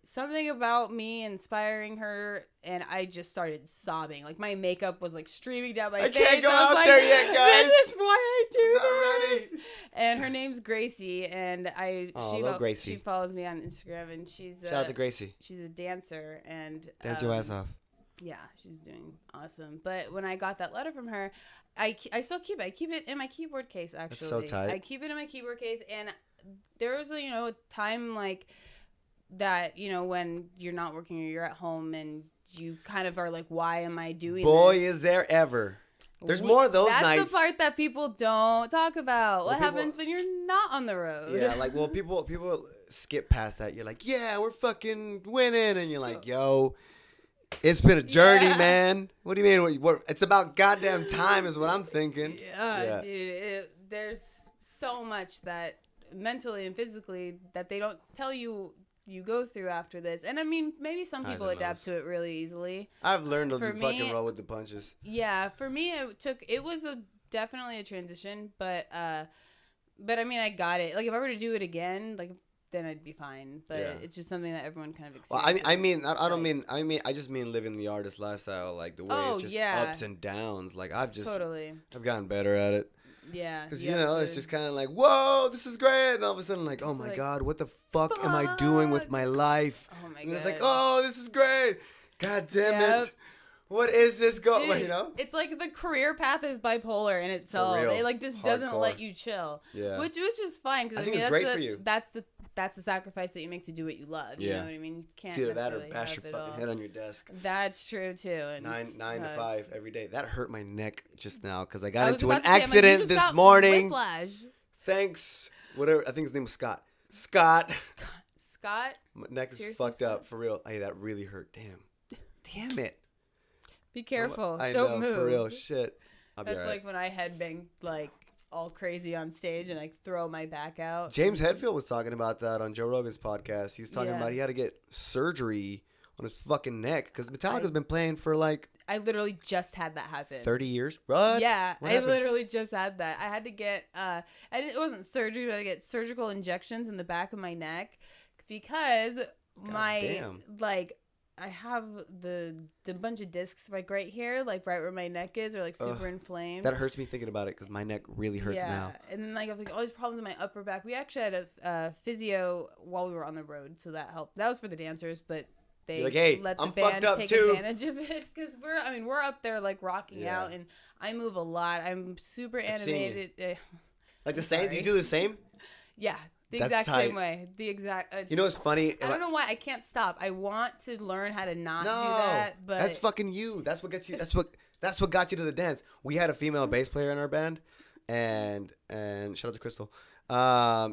something about me inspiring her, and I just started sobbing. Like my makeup was like streaming down my face. I can't go out there yet, guys. This is why I do Not this. ready. And her name's Gracie, and Gracie. She follows me on Instagram, and shout out to Gracie. She's a dancer, and dance your ass off. Yeah, she's doing awesome. But when I got that letter from her, I still keep it. I keep it in my keyboard case. Actually, that's so tight. I keep it in my keyboard case, and there was a time like that, when you're not working or you're at home and you kind of are like, why am I doing Boy, this? is there ever. There's more of those nights. That's the part that people don't talk about. What happens when you're not on the road? Yeah, like, well, people skip past that. You're like, yeah, we're fucking winning. And you're like, yo, it's been a journey, man. What do you mean? It's about goddamn time is what I'm thinking. Yeah. Dude, there's so much that mentally and physically that they don't tell you go through after this. And I mean, maybe some people adapt to it really easily. I've learned to fucking roll with the punches. Yeah, for me it was definitely a transition, but I mean, I got it. Like if I were to do it again, like then I'd be fine. But it's just something that everyone kind of experiences. Well, I just mean living the artist lifestyle, like the way it's just ups and downs. Like I've gotten better at it. Yeah. Because, it's just kind of like, whoa, this is great. And all of a sudden, like, oh, my God, what the fuck am I doing with my life? Oh, my God. And it's like, oh, this is great. God damn it. What is this going, It's like the career path is bipolar in itself. It like just doesn't let you chill. Yeah. Which is fine. Cause, I think it's great for you. That's the sacrifice that you make to do what you love. You know what I mean? You can't either that or bash your fucking head on your desk. That's true too. And 9 to 5 every day. That hurt my neck just now because I got into an accident this morning. Whiplash. Thanks. Whatever. I think his name was Scott. Scott. My neck is fucked up for real. Hey, that really hurt. Damn it. Be careful. I Don't know, move. for real. Shit. That's like when I headbang like all crazy on stage and like throw my back out. James Hetfield was talking about that on Joe Rogan's podcast. He was talking about he had to get surgery on his fucking neck because Metallica's been playing for like... I literally just had that happen. 30 years? What? Yeah, I literally just had that. I had to get... it wasn't surgery, but I had to get surgical injections in the back of my neck because I have the bunch of discs like right here, like right where my neck is, are like super inflamed. That hurts me thinking about it because my neck really hurts now. And then like I have like all these problems in my upper back. We actually had a physio while we were on the road, so that helped. That was for the dancers, but they let the band take advantage of it because we're up there like rocking out, and I move a lot. I'm super animated. Like the same? Do you do the same? Yeah. The exact same way. The exact. It's funny. I don't know why I can't stop. I want to learn how to not do that, but that's fucking you. That's what gets you. That's what got you to the dance. We had a female bass player in our band, and shout out to Crystal.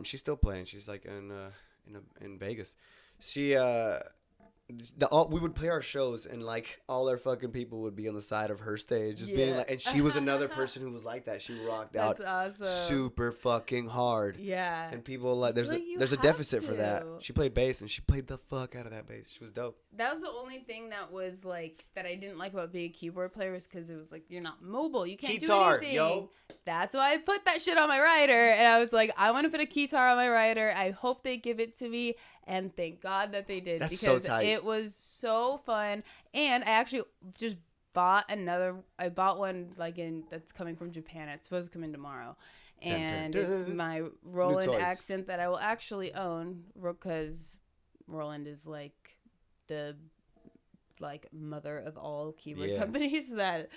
She's still playing. She's like in Vegas. She we would play our shows and like all our fucking people would be on the side of her stage just being like, and she was another person who was like that. She rocked out super fucking hard. Yeah. And people like there's a deficit for that. She played bass and she played the fuck out of that bass. She was dope. That was the only thing that was like that I didn't like about being a keyboard player was because it was like you're not mobile. You can't do anything. Yo. That's why I put that shit on my rider, and I was like, I want to put a guitar on my rider. I hope they give it to me. And thank God that they did. That's because so tight. It was so fun. And I actually just bought I bought one that's coming from Japan. It's supposed to come in tomorrow. And it's my Roland accent that I will actually own because Roland is like the mother of all keyboard companies that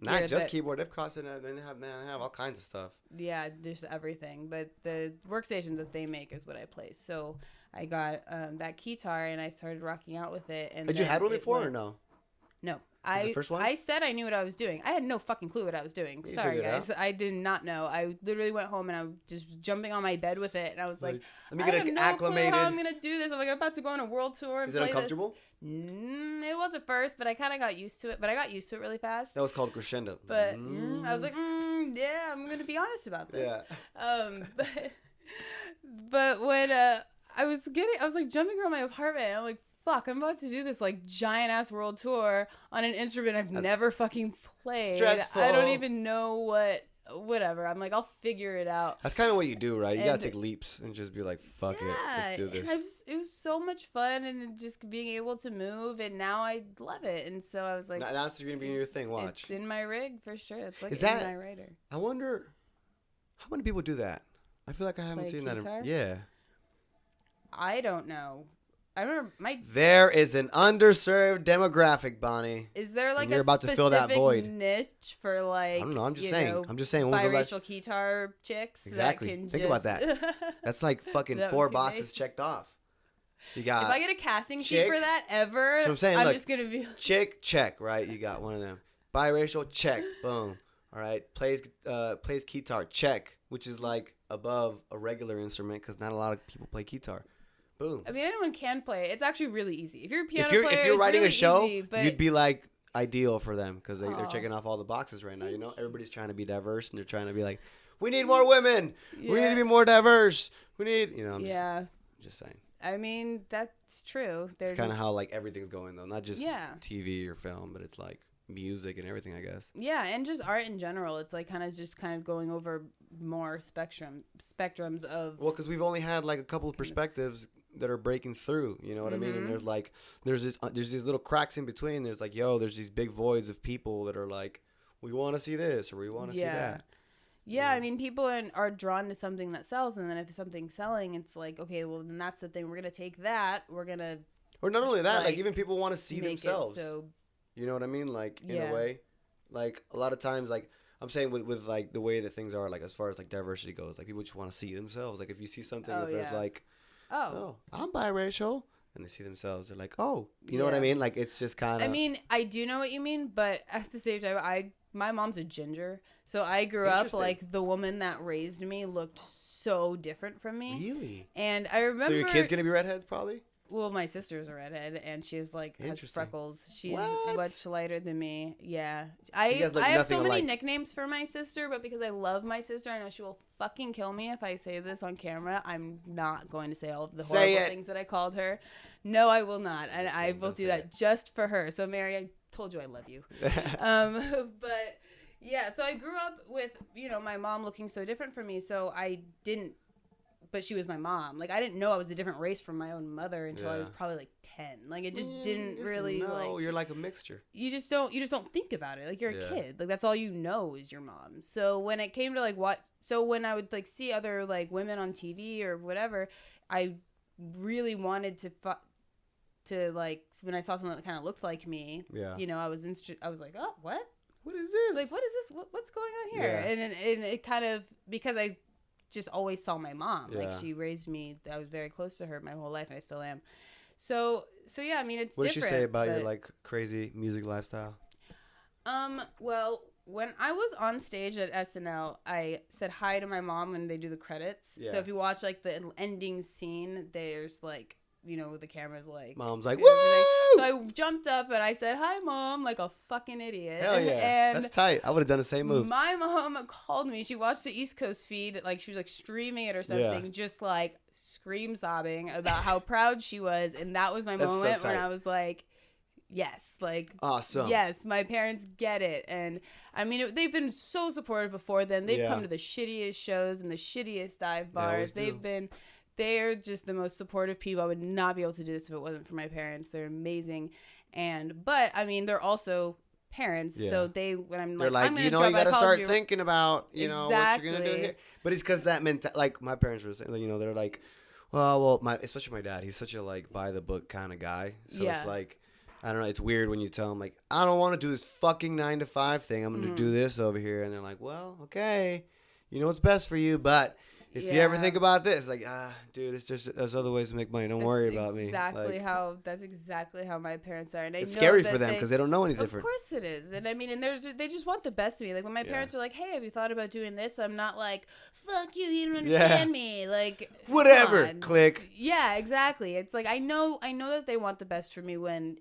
not just keyboard. They've cost it. They have all kinds of stuff. Yeah, just everything. But the workstation that they make is what I play. So I got that guitar and I started rocking out with it. And had you had one before or no? No. The first one? I said I knew what I was doing. I had no fucking clue what I was doing. Sorry, guys. I did not know. I literally went home and I was just jumping on my bed with it. And I was like, let me get acclimated. Clue how I'm going to do this. I'm like, I'm about to go on a world tour. And Is it uncomfortable? It was at first, but I kind of got used to it. But I got used to it really fast. That was called crescendo. But I was like, yeah, I'm going to be honest about this. Yeah. But when I was like jumping around my apartment. And I'm like, fuck, I'm about to do this like giant ass world tour on an instrument I've never fucking played. Stressful. I don't even know whatever. I'm like, I'll figure it out. That's kind of what you do, right? You gotta take leaps and just be like, fuck it, let's do this. It was so much fun, and just being able to move, and now I love it. And so I was like, that's gonna be your thing. Watch. It's in my rig for sure. It's like in my rider. I wonder how many people do that. I feel like I haven't seen that. Yeah. I don't know. I remember There is an underserved demographic, Bonnie. Is there like you're about to fill that void niche for like? I don't know. I'm just saying. Biracial guitar chicks. Exactly. Think about that. That's like fucking 4 boxes checked off. You got. If I get a casting sheet for that ever, so I'm saying, I'm just gonna be chick check, right? You got one of them. Biracial check, boom. All right. Plays guitar check, which is like above a regular instrument because not a lot of people play guitar. Boom. I mean, anyone can play. It's actually really easy. If you're a piano player, if you're writing really a show, easy, you'd be like ideal for them because they're checking off all the boxes right now. You know, everybody's trying to be diverse and they're trying to be like, we need more women. Yeah. We need to be more diverse. We need, I'm just saying. I mean, that's true. It's kind of how like everything's going though, not just TV or film, but it's like music and everything, I guess. Yeah, and just art in general. It's like kind of going over more spectrums of. Well, because we've only had like a couple of perspectives that are breaking through, you know what I mean? And there's these little cracks in between. There's like, there's these big voids of people that are like, we want to see this or we want to see that. Yeah, I mean, people are drawn to something that sells, and then if something's selling, it's like, okay, well, then that's the thing. We're gonna take that. We're gonna. Or not only that, like even people want to see themselves. So, you know what I mean? Like in a way, like a lot of times, like I'm saying with like the way that things are, like as far as like diversity goes, like people just want to see themselves. Like if you see something, if there's like. Oh, I'm biracial. And they see themselves. They're like, oh, you know what I mean? Like, it's just kind of. I mean, I do know what you mean, but at the same time, my mom's a ginger. So I grew up like the woman that raised me looked so different from me. Really? And I remember. So your kid's going to be redheads probably? Well, my sister's a redhead, and she's like has freckles. She's much lighter than me. Yeah, I have so many nicknames for my sister, but because I love my sister, I know she will fucking kill me if I say this on camera. I'm not going to say all of the horrible things that I called her. No, I will not, and I will do that just for her. So, Mary, I told you I love you. But yeah, so I grew up with my mom looking so different from me, so I didn't. But she was my mom. Like, I didn't know I was a different race from my own mother until I was probably like 10. Like, it just didn't really No, you're like a mixture. You just don't think about it. Like, you're a kid. Like, that's all you know is your mom. So when it came to like when I would like see other like women on TV or whatever, I really wanted to like when I saw someone that kind of looked like me. Yeah. I was like, oh, what? What is this? Like, what is this? What's going on here? Yeah. And it kind of because I just always saw my mom. Like she raised me. I was very close to her my whole life, and I still am. So yeah, I mean, it's different. What did she say about your like crazy music lifestyle? Well, when I was on stage at SNL, I said hi to my mom when they do the credits. Yeah. So if you watch like the ending scene, there's like the camera's like mom's like woo! So I jumped up and I said hi, Mom, like a fucking idiot. Hell yeah, and that's tight. I would have done the same move. My mom called me. She watched the East Coast feed, like she was like streaming it or something, just like scream sobbing about how proud she was, and that was my moment when I was like, yes, like awesome. Yes, my parents get it, and I mean they've been so supportive before then. They've come to the shittiest shows and the shittiest dive bars. They're just the most supportive people. I would not be able to do this if it wasn't for my parents. They're amazing. But I mean, they're also parents. Yeah. So when I'm like, they're like, you got to start thinking about, what you're going to do here. But it's because that like my parents were saying, they're like, especially my dad, he's such a like by the book kind of guy. So it's like, I don't know. It's weird when you tell them like, I don't want to do this fucking 9-to-5 thing. I'm going to do this over here. And they're like, well, okay, what's best for you. But if you ever think about this, like, dude, there's other ways to make money. Don't worry about me. That's exactly how my parents are. And it's scary for them because they don't know any different. Of course it is. And I mean, and they just want the best of me. Like when my parents are like, hey, have you thought about doing this? I'm not like, fuck you, you don't understand me. Like, whatever, click. Yeah, exactly. It's like, I know that they want the best for me when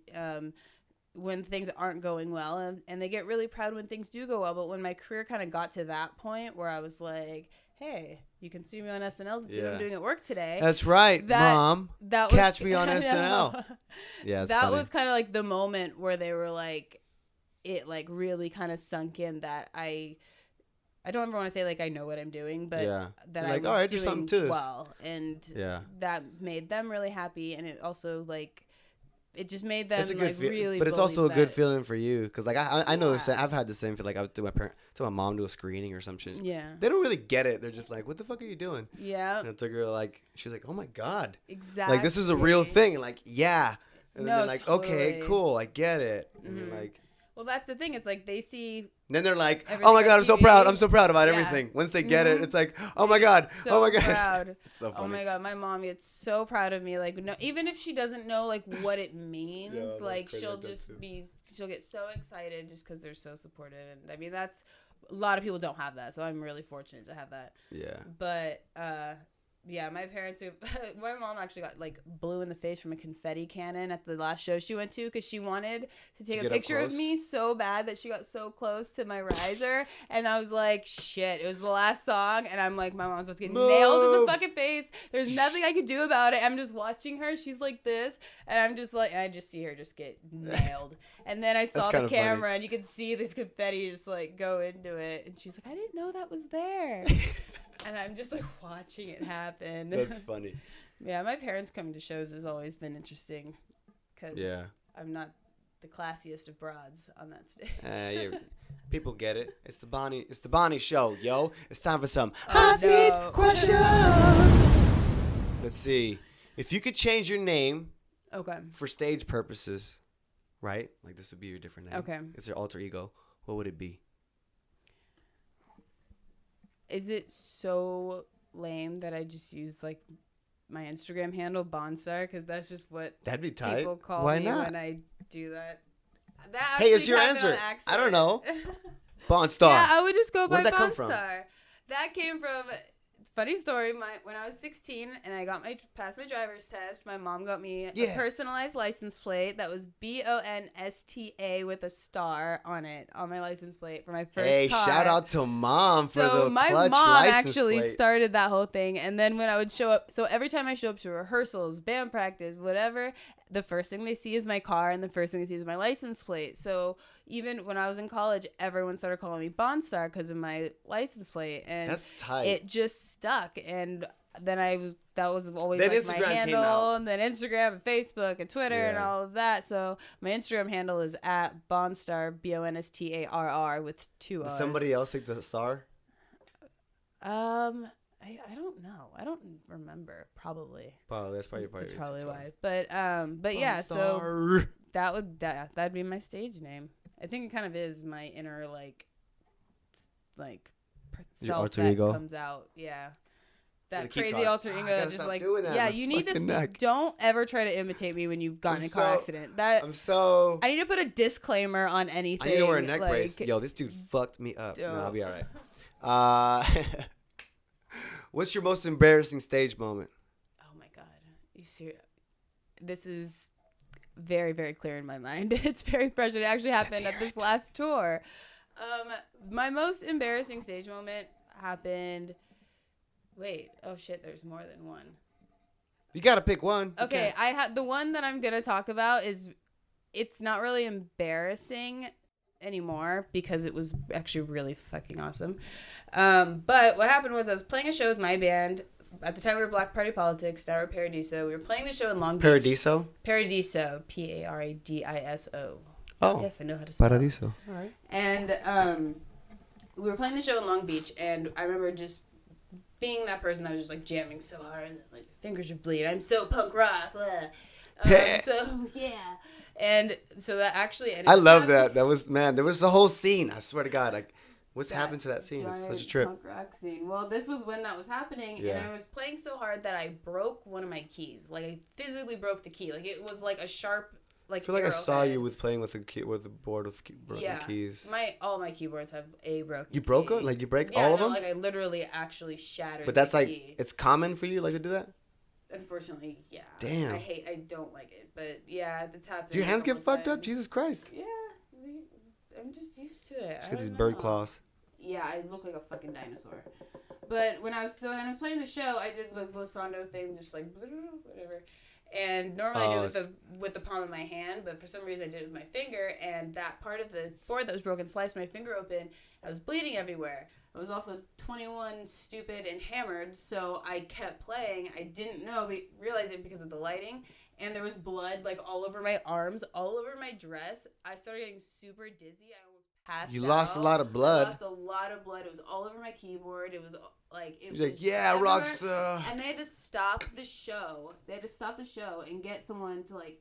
things aren't going well. And they get really proud when things do go well. But when my career kind of got to that point where I was like, hey, you can see me on SNL to see what I'm doing at work today. That's right, Mom. Catch me on SNL. Yeah, that funny. Was kind of like the moment where they were like, it like really kind of sunk in that I don't ever want to say like I know what I'm doing, but that I was all right, doing something to well, and that made them really happy, and it also like it just made them like really. But it's also a good feeling for you because like I know I've had the same feel. Like I took my mom to a screening or some shit. Yeah, they don't really get it. They're just like, "What the fuck are you doing?" Yeah, and I took her like she's like, "Oh my god, exactly." Like this is a real thing. Like and then they're like, totally. "Okay, cool, I get it." And then like. Well, that's the thing. It's like they see. And then they're like, "Oh my god, I'm so proud! I'm so proud about everything." Once they get it, it's like, "Oh my god, so oh my god!" Proud. It's so funny. Oh my god, my mom gets so proud of me. Like, no, even if she doesn't know like what it means, like she'll get so excited just because they're so supportive. And I mean, that's a lot of people don't have that, so I'm really fortunate to have that. Yeah. But yeah, my parents. My mom actually got like blue in the face from a confetti cannon at the last show she went to because she wanted to take a picture of me so bad that she got so close to my riser, and I was like, "Shit!" It was the last song, and I'm like, my mom's about to get nailed in the fucking face. There's nothing I could do about it. I'm just watching her. She's like this, and I'm just like, I just see her just get nailed. And then I saw the camera, and you could see the confetti just like go into it, and she's like, "I didn't know that was there." And I'm just like watching it happen. That's funny. Yeah, my parents coming to shows has always been interesting because I'm not the classiest of broads on that stage. People get it. It's the Bonnie show, yo. It's time for some hot seat questions. Let's see. If you could change your name, for stage purposes, right? Like this would be your different name. Okay. It's your alter ego. What would it be? Is it so lame that I just use like my Instagram handle Bonstar because that's just what that'd be tight. People call Why me not? when I do that. Hey, it's your answer. I don't know. Bonstar. Yeah, I would just go by Where did that come Bonstar. from? That came from. Funny story. When I was 16 and I passed my driver's test, my mom got me a personalized license plate that was Bonsta with a star on it on my license plate for my first car. Hey, shout out to mom for the clutch my mom license actually plate. started that whole thing, and then when I would show up, so every time I show up to rehearsals, band practice, whatever, the first thing they see is my car, and the first thing they see is my license plate. So even when I was in college, everyone started calling me Bonstar because of my license plate, and that's tight. It just stuck, and then that was always then like Instagram my handle, came out. And then Instagram and Facebook and Twitter and all of that. So my Instagram handle is at Bonstar, Bonstarr with 2 R's. Did somebody else take the star? I don't know. I don't remember. Probably. That's probably why. But yeah. So that'd be my stage name. I think it kind of is my inner like self that ego comes out. Yeah. That crazy alter ego, just like you need to don't ever try to imitate me when you've gotten in a car accident. I need to put a disclaimer on anything. I need to wear a neck brace. Yo, this dude fucked me up. No, I'll be all right. What's your most embarrassing stage moment? Oh my god, you serious? This is very, very clear in my mind. It's very fresh. It actually happened at this last tour. My most embarrassing stage moment happened. Wait, oh shit, there's more than one. You gotta pick one. Okay, I have the one that I'm gonna talk about it's not really embarrassing anymore because it was actually really fucking awesome. But what happened was I was playing a show with my band. At the time we were Black Party Politics, now we're Paradiso. We were playing the show in Long Beach. Paradiso? Paradiso, Paradiso. Oh. Yes, I know how to spell. Paradiso. All right. And we were playing the show in Long Beach, and I remember just being that person that was just like jamming so hard, and like fingers are bleeding. I'm so punk rock. So yeah, and so that actually ended. I love that. That was there was a whole scene. I swear to God, like what's happened to that scene? It's such a trip. Punk rock scene. Well, this was when that was happening, and I was playing so hard that I broke one of my keys. Like I physically broke the key. Like it was like a sharp. Like I feel like I saw you playing with the board with broken keys. All my keyboards have a broken. You broke them? Like you break all of them? Like I literally actually shattered. But that's the like key. It's common for you like to do that. Unfortunately, yeah. Damn. I don't like it, but yeah, that's happened. Your hands get fucked up? Jesus Christ. Yeah, I'm just used to it. Just get these bird claws. Yeah, I look like a fucking dinosaur. But when I was playing the show, I did the glissando thing, just like whatever. And normally I do it with the palm of my hand, but for some reason I did it with my finger, and that part of the board that was broken sliced my finger open. I was bleeding everywhere. I was also 21, stupid, and hammered, so I kept playing. I didn't realize it because of the lighting, and there was blood like all over my arms, all over my dress. I started getting super dizzy. I almost passed out. You lost a lot of blood. I lost a lot of blood. It was all over my keyboard. It was like it was like, yeah, everywhere. Rockstar. And they had to stop the show. And get someone to like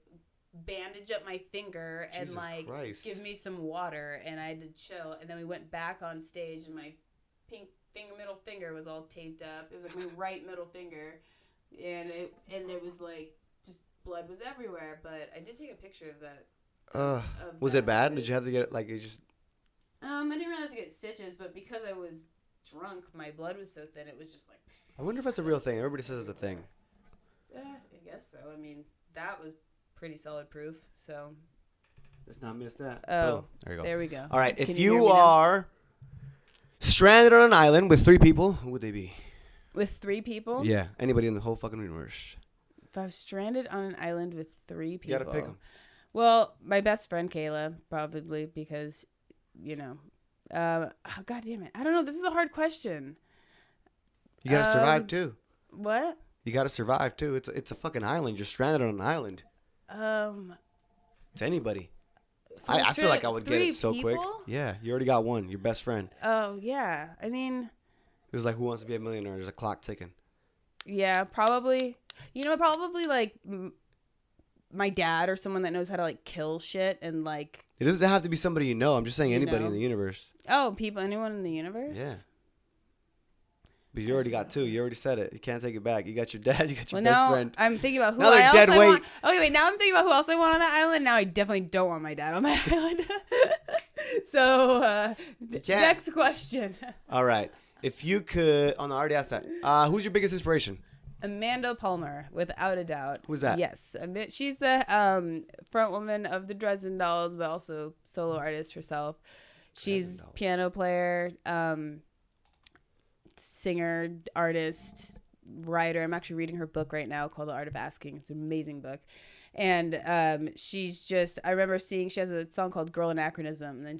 bandage up my finger and Jesus like Christ. give me some water, and I had to chill. And then we went back on stage, and my middle finger was all taped up. It was like my right middle finger, and it was like just blood was everywhere. But I did take a picture of that. Was it bad? Did you have to get it like it just? I didn't really have to get stitches, but because I was drunk, my blood was so thin, it was just like. I wonder if that's a real thing. Everybody says it's a thing. I guess so. I mean, that was pretty solid proof. So. Let's not miss that. Oh, boom. There you go. There we go. All right, Can if you hear you me now? are stranded on an island with 3 people, who would they be? With 3 people? Yeah, anybody in the whole fucking universe. If I was stranded on an island with 3 people. You gotta pick them. Well, my best friend Kayla, probably, because, you know. God damn it. I don't know. This is a hard question. You gotta survive too. What? You gotta survive too. It's a fucking island. You're stranded on an island. It's anybody. I feel like I would get it so quick. Yeah, you already got one. Your best friend. Oh yeah. I mean. This is like Who Wants to Be a Millionaire. There's a clock ticking. Yeah, probably. You know, probably like my dad or someone that knows how to like kill shit and like. It doesn't have to be somebody you know. I'm just saying anybody in the universe. Oh, anyone in the universe? Yeah. But you already got 2. You already said it. You can't take it back. You got your dad. You got your best friend. I'm thinking about who now they're dead weight. Okay, wait. Now I'm thinking about who else I want on that island. Now I definitely don't want my dad on that island. So, next question. All right. If you could, I already asked that. Who's your biggest inspiration? Amanda Palmer, without a doubt. Who's that? Yes, she's the front woman of the Dresden Dolls, but also solo artist herself. She's piano player, singer, artist, writer. I'm actually reading her book right now called The Art of Asking. It's an amazing book. And she's just, I remember seeing, she has a song called Girl Anachronism, and then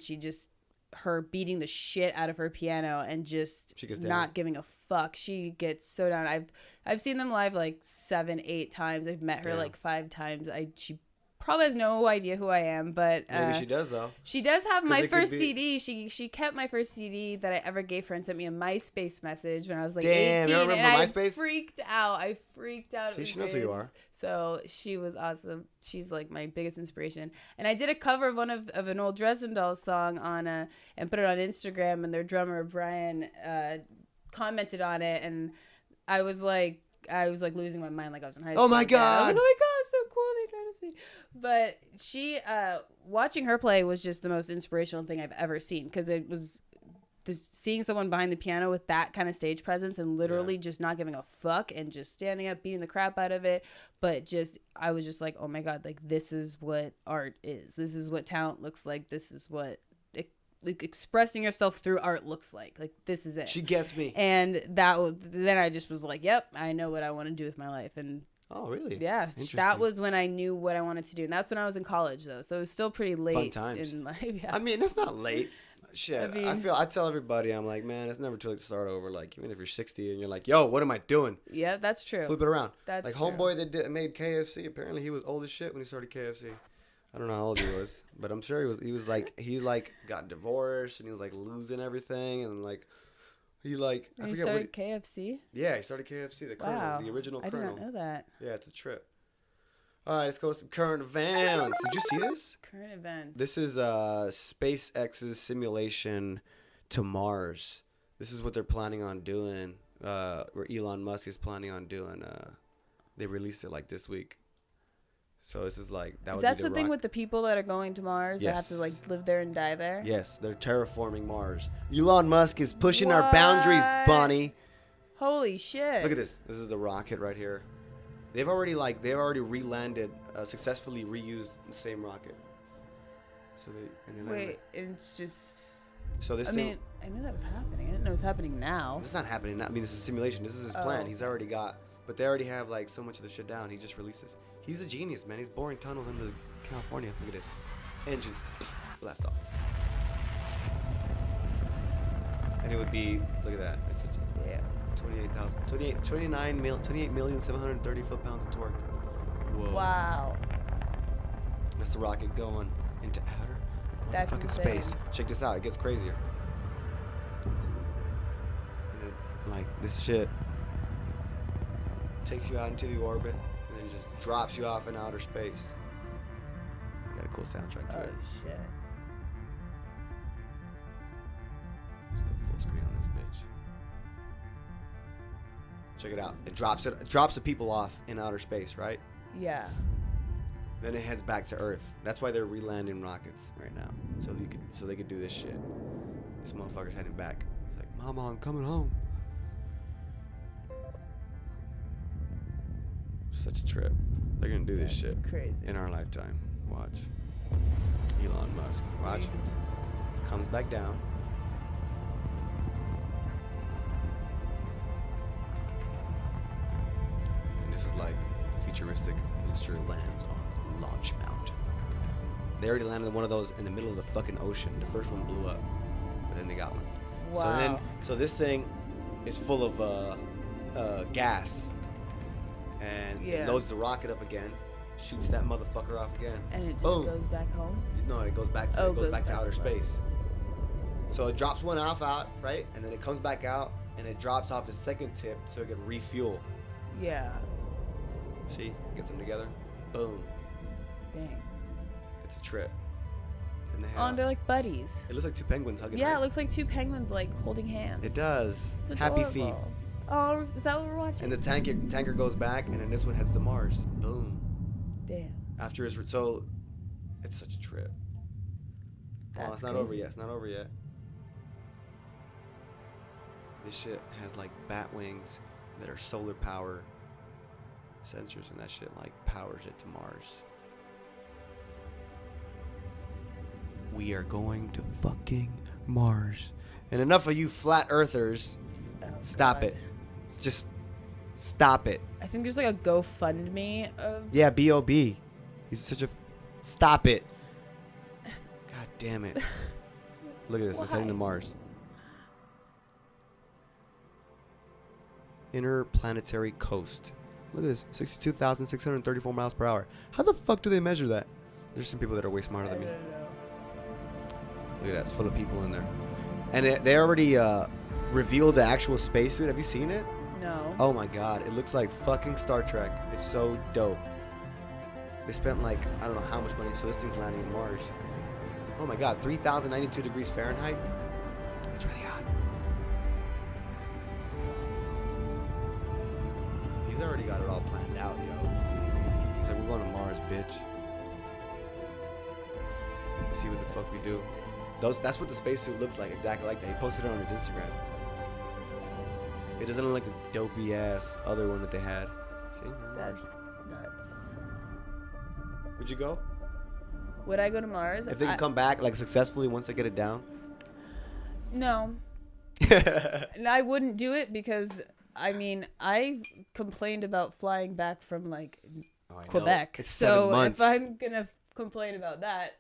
her beating the shit out of her piano and just not giving a fuck. She gets so down. I've seen them live like 7, 8 times. I've met her like 5 times. She probably has no idea who I am, but maybe she does though. She does have my first CD. She kept my first CD that I ever gave her and sent me a MySpace message when I was like 18. You remember and MySpace? I freaked out. See, she knows who you are. So she was awesome. She's like my biggest inspiration. And I did a cover of of an old Dresden Dolls song and put it on Instagram, and their drummer Brian commented on it, and I was like losing my mind, like I was in high school. Oh my god! Oh my god, so cool. They tried to speak. But she, watching her play was just the most inspirational thing I've ever seen, because it was seeing someone behind the piano with that kind of stage presence and literally just not giving a fuck and just standing up, beating the crap out of it. But I was just like, oh my god, like this is what art is. This is what talent looks like. This is what expressing yourself through art looks like. Like this is it. She gets me. And then I just was like, yep, I know what I want to do with my life. And oh really? Yeah, that was when I knew what I wanted to do, and that's when I was in college though. So it was still pretty late. Fun times. In life. Yeah. I mean, that's not late. Shit, I tell everybody, I'm like, man, it's never too late to start over. Like, even if you're 60 and you're like, yo, what am I doing? Yeah, that's true. Flip it around. That's like true. Homeboy that made KFC. Apparently, he was old as shit when he started KFC. I don't know how old he was, but I'm sure he got divorced and he was like losing everything and like he like I forget what KFC. Yeah, he started KFC. The Colonel, the original Colonel. I did not know that. Yeah, it's a trip. All right, let's go with some current events. Did you see this? Current events. This is SpaceX's simulation to Mars. This is what they're planning on doing. Where Elon Musk is planning on doing. They released it like this week. So this is like that. Is that the thing with the people that are going to Mars? Yes. That have to like live there and die there? Yes, they're terraforming Mars. Elon Musk is pushing our boundaries, Bonnie. Holy shit! Look at this. This is the rocket right here. They've already re-landed, successfully reused the same rocket. So it's just. So this I thing. mean, I knew that was happening. I didn't know it was happening now. It's not happening now. I mean, this is a simulation. This is his plan. He's already got. But they already have like so much of the shit down. He just releases. He's a genius, man. He's boring tunnel into California. Look at this. Engines blast off. And it would be. Look at that. It's such a. Yeah. 28,730 foot-pounds of torque. Whoa. Wow. That's the rocket going into outer That's fucking insane. space. Check this out. It gets crazier. Like, this shit takes you out into the orbit and then just drops you off in outer space. Got a cool soundtrack to it. Oh, shit. Let's go full screen on this bitch. Check it out. It drops the people off in outer space, right? Yeah. Then it heads back to Earth. That's why they're relanding rockets right now, so they could do this shit. This motherfucker's heading back. He's like, "Mama, I'm coming home." Such a trip. They're gonna do this shit Crazy. in our lifetime. Watch. Elon Musk. Watch. Comes back down. And this is like futuristic booster lands on Launch Mountain. They already landed one of those in the middle of the fucking ocean. The first one blew up, but then they got one. Wow. So this thing is full of gas, and it loads the rocket up again, shoots that motherfucker off again, And it just boom. goes back home? No, it goes back to outer space. So it drops one off out, right, and then it comes back out, and it drops off its second tip so it can refuel. Yeah. See, gets them together, boom. Dang. It's a trip. And they Oh, and they're like buddies. it looks like two penguins hugging. Yeah, right? it looks like two penguins like holding hands. It does. It's Happy adorable. feet. Oh, is that what we're watching? And the tanker goes back, and then this one heads to Mars. Boom. Damn. After his so, it's such a trip. Oh, it's not over yet. It's not over yet. This shit has like bat wings that are solar power sensors, and that shit like powers it to Mars. We are going to fucking Mars. And enough of you flat earthers. Oh, Stop God. it. Just stop it. I think there's like a GoFundMe of. Yeah, B.O.B. He's such a. Stop it. God damn it. Look at this. It's heading to Why? Mars. Interplanetary coast. Look at this. 62,634 miles per hour. How the fuck do they measure that? There's some people that are way smarter than me. know. Look at that. It's full of people in there. And they already revealed the actual spacesuit. Have you seen it? No. Oh my god. It looks like fucking Star Trek. It's so dope. They spent like, I don't know how much money, so this thing's landing in Mars. Oh my god. 3,092 degrees Fahrenheit. It's really hot. He's already got it all planned out, yo. He's like, we're going to Mars, bitch. See what the fuck we do. That's what the spacesuit looks like, exactly like that. He posted it on his Instagram. It doesn't look like the dopey ass other one that they had. See? That's nuts. Would you go? Would I go to Mars? If they can come back like successfully once they get it down? No. And I wouldn't do it because, I mean, I complained about flying back from like Quebec. It's 7 months. If I'm gonna complain about that,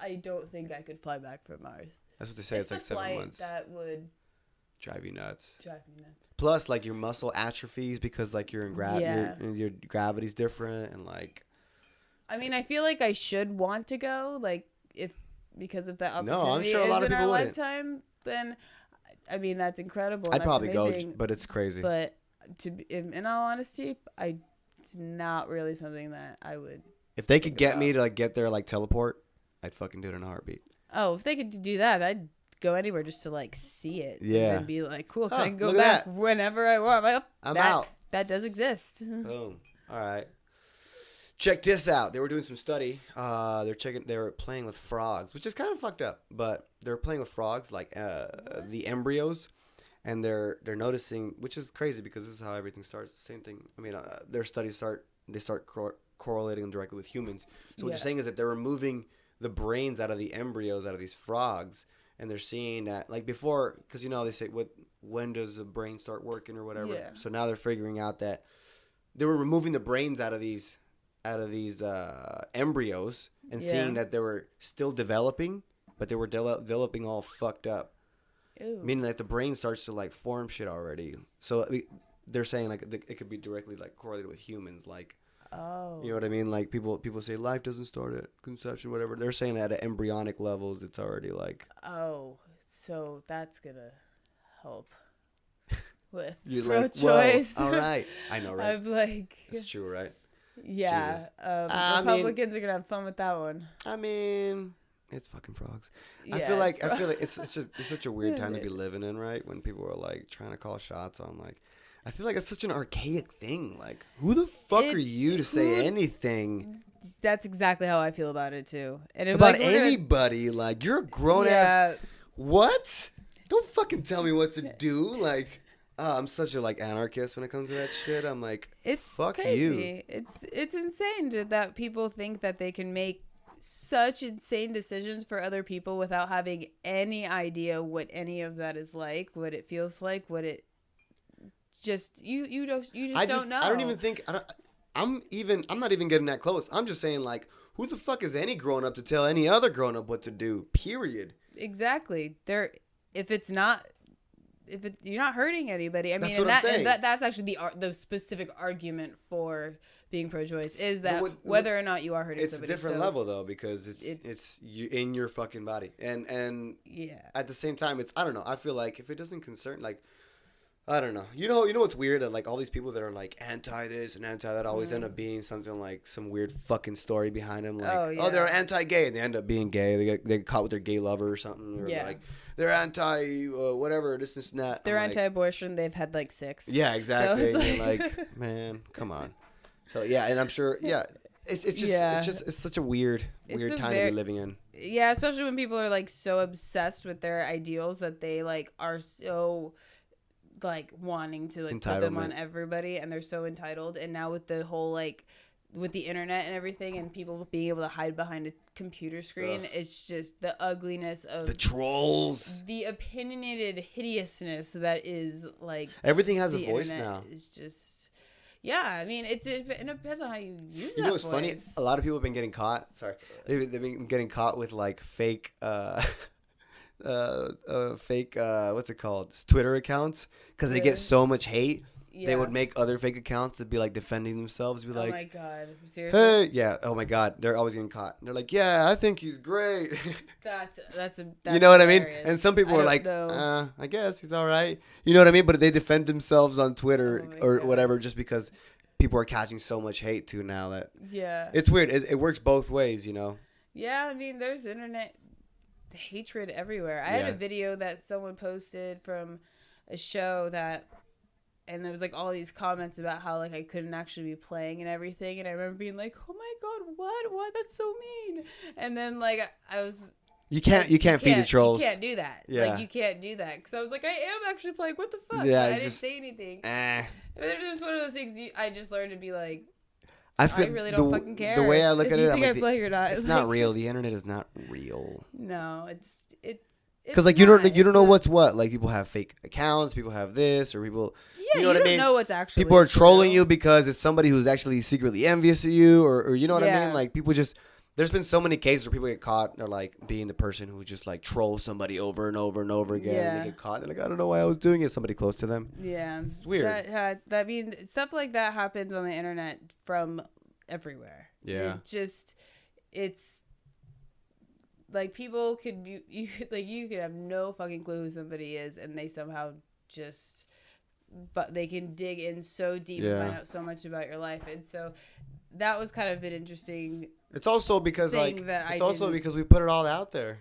I don't think I could fly back from Mars. That's what they say. It's like 7 months. That would drive you nuts. drive me nuts. Plus, like your muscle atrophies because like you're in Yeah. your gravity's different and like. I mean, I feel like I should want to go, like because if that opportunity No, I'm sure a lot is of in our people wouldn't. lifetime, then I mean that's incredible. I'd That's probably amazing, go, but it's crazy. But in all honesty, it's not really something that I would. If they could get about. me to like get there like teleport, I'd fucking do it in a heartbeat. Oh, if they could do that, I'd go anywhere just to like see it. Yeah. And then be like, cool, 'cause Huh, I can go look at back that. whenever I want. Like, I'm that, out. That does exist. Boom. All right. Check this out. They were doing some study. They were playing with frogs, which is kind of fucked up. But they were playing with frogs, like the embryos, and they're noticing, which is crazy because this is how everything starts. Same thing. I mean, their studies start correlating them directly with humans. So what you're saying is that they're removing the brains out of the embryos out of these frogs, and they're seeing that like before, because they say when does the brain start working or whatever. Yeah. So now they're figuring out that they were removing the brains out of these embryos and seeing that they were still developing, but they were developing all fucked up. Ew. Meaning that the brain starts to like form shit already. So they're saying like it could be directly like correlated with humans, like. Oh. You know what I mean? Like people say life doesn't start at conception, whatever. They're saying that at embryonic levels, it's already like. Oh, so that's gonna help with pro-choice. All right, I know, right? I'm like, it's true, right? Yeah, Republicans are gonna have fun with that one. I mean, it's fucking frogs. Yeah, I feel like it's such a weird time to be living in, right? When people are like trying to call shots on like. I feel like it's such an archaic thing. Like, who the fuck are you to say anything? That's exactly how I feel about it, too. And about anybody. Like, you're a grown-ass... What? Don't fucking tell me what to do. Like, I'm such a, like, anarchist when it comes to that shit. I'm like, fuck crazy. You. It's insane that people think that they can make such insane decisions for other people without having any idea what any of that is like, what it feels like, what it... Just you just don't know. I don't even think I'm not even getting that close. I'm just saying like who the fuck is any grown up to tell any other grown up what to do? Period. Exactly. You're not hurting anybody. I mean, that's actually the specific argument for being pro-choice is that whether or not you are hurting somebody. It's a different level though because it's you in your fucking body and at the same time I don't know. I feel like if it doesn't concern like. I don't know. You know what's weird? Like all these people that are like anti this and anti that always end up being something like some weird fucking story behind them. Like, they're anti-gay and they end up being gay. They get caught with their gay lover or something. Or like they're anti whatever this and that. They're anti-abortion. They've had like 6. Yeah, exactly. So and you're like, man, come on. So yeah, and I'm sure. Yeah, it's such a weird time to be living in. Yeah, especially when people are like so obsessed with their ideals that they like are so. Like wanting to like put them on everybody and they're so entitled and now with the whole like with the internet and everything and people being able to hide behind a computer screen it's just the ugliness of the trolls, the opinionated hideousness that is like everything has a voice now. It's just I mean it depends on how you use you know what's funny, a lot of people have been getting caught they've been getting caught with like fake what's it called? Twitter accounts because they get so much hate. They would make other fake accounts to be like defending themselves. Be like, oh my god, seriously? Hey, oh my god, they're always getting caught. And they're like, I think he's great. That's you know what I mean? And some people are like, I guess he's all right. You know what I mean? But they defend themselves on Twitter or whatever just because people are catching so much hate too now that it's weird. It works both ways, you know. Yeah, I mean, there's internet. Hatred everywhere. I had a video that someone posted from a show and there was like all these comments about how like I couldn't actually be playing and everything, and I remember being like, oh my god, what, that's so mean. And then like I was you can't feed the trolls. You can't do that. Like you can't do that because I was like, I am actually playing. What the fuck? I didn't say anything. It's just one of those things I just learned to be like, I really don't fucking care. The way I look at it, I'm like, play or not. It's not real. The internet is not real. No, it's because like you don't know what's what. Like people have fake accounts, people have this, or people. Yeah, you know what I mean. Know what's actually. People are trolling you because it's somebody who's actually secretly envious of you, or you know what I mean. Like people just. There's been so many cases where people get caught. They're like being the person who just like trolls somebody over and over and over again. Yeah. And they get caught. They're like, I don't know why I was doing it. Somebody close to them. Yeah, it's weird. I mean, stuff like that happens on the internet from everywhere. Yeah. It's like people could you could have no fucking clue who somebody is, and they somehow but they can dig in so deep and find out so much about your life, and so that was kind of an interesting. It's also because because we put it all out there.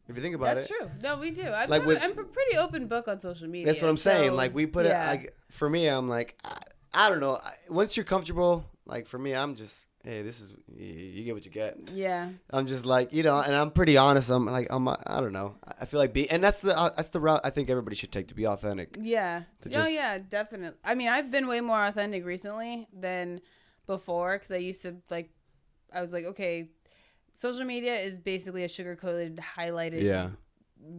If you think about That's true. No, we do. I'm a pretty open book on social media. That's what I'm saying. Like we put it. Like for me, I'm like, I don't know. Once you're comfortable, like for me, I'm just, hey, this is you get what you get. Yeah. I'm just like, and I'm pretty honest. I'm like, I don't know. I feel like and that's the route I think everybody should take to be authentic. Yeah. Yeah, definitely. I mean, I've been way more authentic recently than before because I used to like. I was like, okay, social media is basically a sugar-coated, highlighted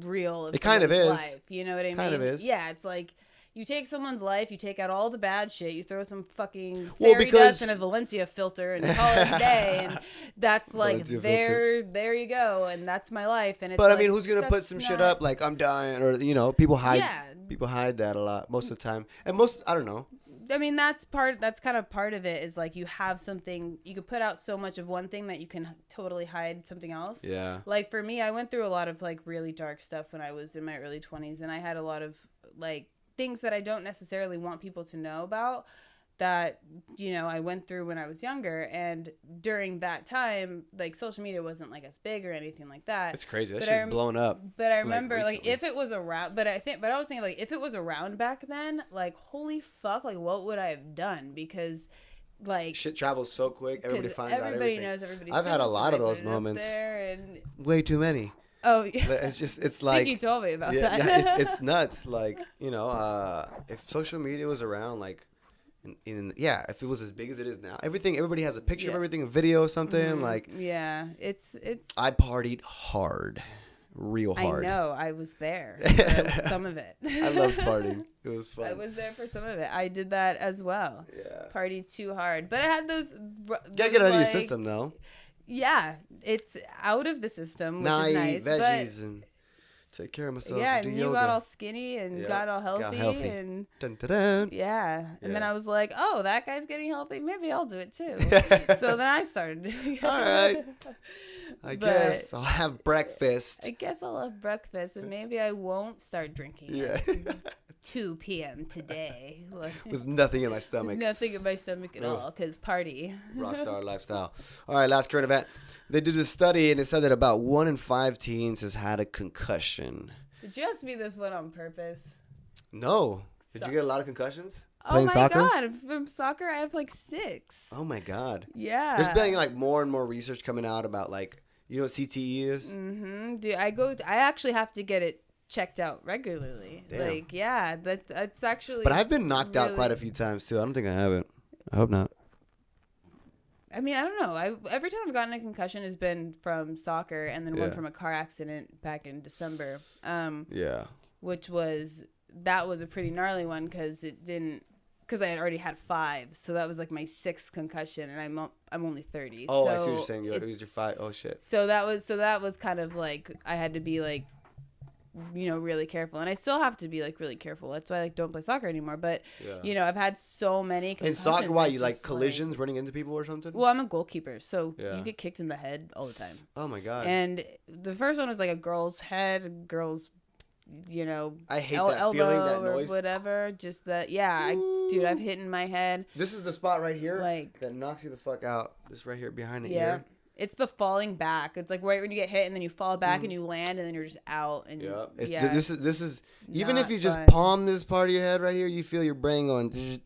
real of it kind of is life. You know what I mean? Kind of is. Yeah, it's like you take someone's life, you take out all the bad shit, you throw some fucking fairy dust in a Valencia filter and call it a day, and that's like there you go, and that's my life. And it's but like, I mean, who's gonna put some shit up like I'm dying, or people hide that a lot most of the time, and I don't know. I mean, that's kind of part of it is like you have something, you could put out so much of one thing that you can totally hide something else. Yeah. Like for me, I went through a lot of like really dark stuff when I was in my early 20s, and I had a lot of like things that I don't necessarily want people to know about that, I went through when I was younger. And during that time, like social media wasn't like as big or anything like that. It's crazy. That shit's blown up. But I remember like if it was around, but I was thinking like if it was around back then, like holy fuck, like what would I have done? Because like shit travels so quick. Everybody finds out everything. Everybody knows everybody. I've had a lot of those moments. Way too many. Oh yeah. It's like I think you told me about that. Yeah, it's nuts. Like, if social media was around, like if it was as big as it is now, everybody has a picture of everything, a video or something. Like it's I partied hard. Real hard. I know. I was there for some of it. I love partying. It was fun. I was there for some of it. I did that as well. Yeah. Partied too hard. But I had those gotta get out of your system though. Yeah, it's out of the system, which is nice. Eat veggies and take care of myself. Yeah, and do and yoga. you got all skinny and got all healthy. And dun, dun, dun. Yeah, and then I was like, oh, that guy's getting healthy. Maybe I'll do it too. So then I started doing it. All right. I guess I'll have breakfast. I guess I'll have breakfast, and maybe I won't start drinking. Yeah. 2 p.m. today. With nothing in my stomach. Nothing in my stomach at all, because party. Rockstar lifestyle. All right, last current event. They did a study, and it said that about 1 in 5 teens has had a concussion. Did you ask me this one on purpose? No. Did you get a lot of concussions? Playing soccer? God. From soccer, I have like 6. Oh, my God. Yeah. There's been like more and more research coming out about like, you know what CTE is? Mm-hmm. Dude, I actually have to get it checked out regularly. Damn. Like, yeah, that's actually. But I've been knocked out quite a few times too. I don't think I haven't. I hope not. I mean, I don't know. Every time I've gotten a concussion has been from soccer, and then one from a car accident back in December. Yeah. Which was a pretty gnarly one because I had already had 5, so that was like my 6th concussion, and I'm only 30. Oh, so I see what you're saying. It was your 5. Oh shit. So that was kind of like I had to be like, really careful, and I still have to be like really careful. That's why I like don't play soccer anymore. But I've had so many concussions. In soccer, why you like collisions, running into people or something? Well, I'm a goalkeeper, so you get kicked in the head all the time. Oh my God. And the first one was like a girl's head, I hate that elbow feeling, that noise, or whatever. Just that, dude, I've hit in my head. This is the spot right here, like that knocks you the fuck out. This right here behind the ear. It's the falling back. It's like right when you get hit and then you fall back and you land and then you're just out. And this is even if you just fun. palm this part of your head right here, you feel your brain going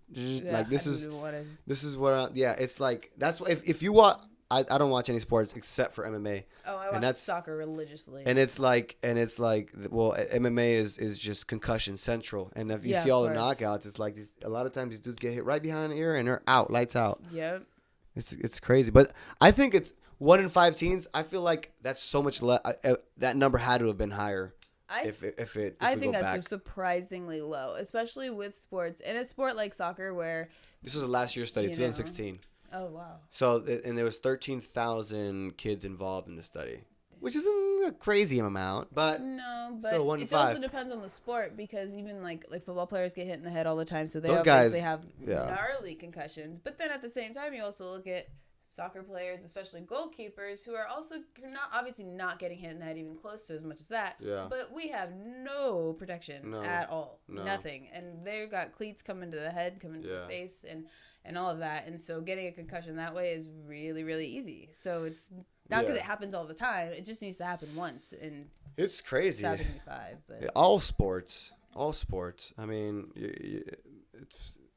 like this is what it's like. That's why if you watch. I don't watch any sports except for MMA. Oh, I watch soccer religiously. And it's like, well, MMA is just concussion central. And if you see all the knockouts, it's like a lot of times these dudes get hit right behind the ear and they're out, lights out. Yep. It's crazy. But I think it's 1 in 5 teens. I feel like that's so much less. That number had to have been higher. I think that's surprisingly low, especially with sports. In a sport like soccer where. This was a last year study, 2016. Oh, wow. So, and there was 13,000 kids involved in the study, which isn't a crazy amount, but no, but still 1 in it 5. Also depends on the sport, because even like football players get hit in the head all the time, so they Those obviously guys have gnarly concussions. But then at the same time, you also look at soccer players, especially goalkeepers, who are not getting hit in the head even close to as much as that. Yeah. But we have no protection at all. No. Nothing. And they've got cleats coming to the head, coming to the face, and all of that. And so getting a concussion that way is really, really easy. So it's not because it happens all the time. It just needs to happen once. And it's crazy. 75. But. All sports. I mean,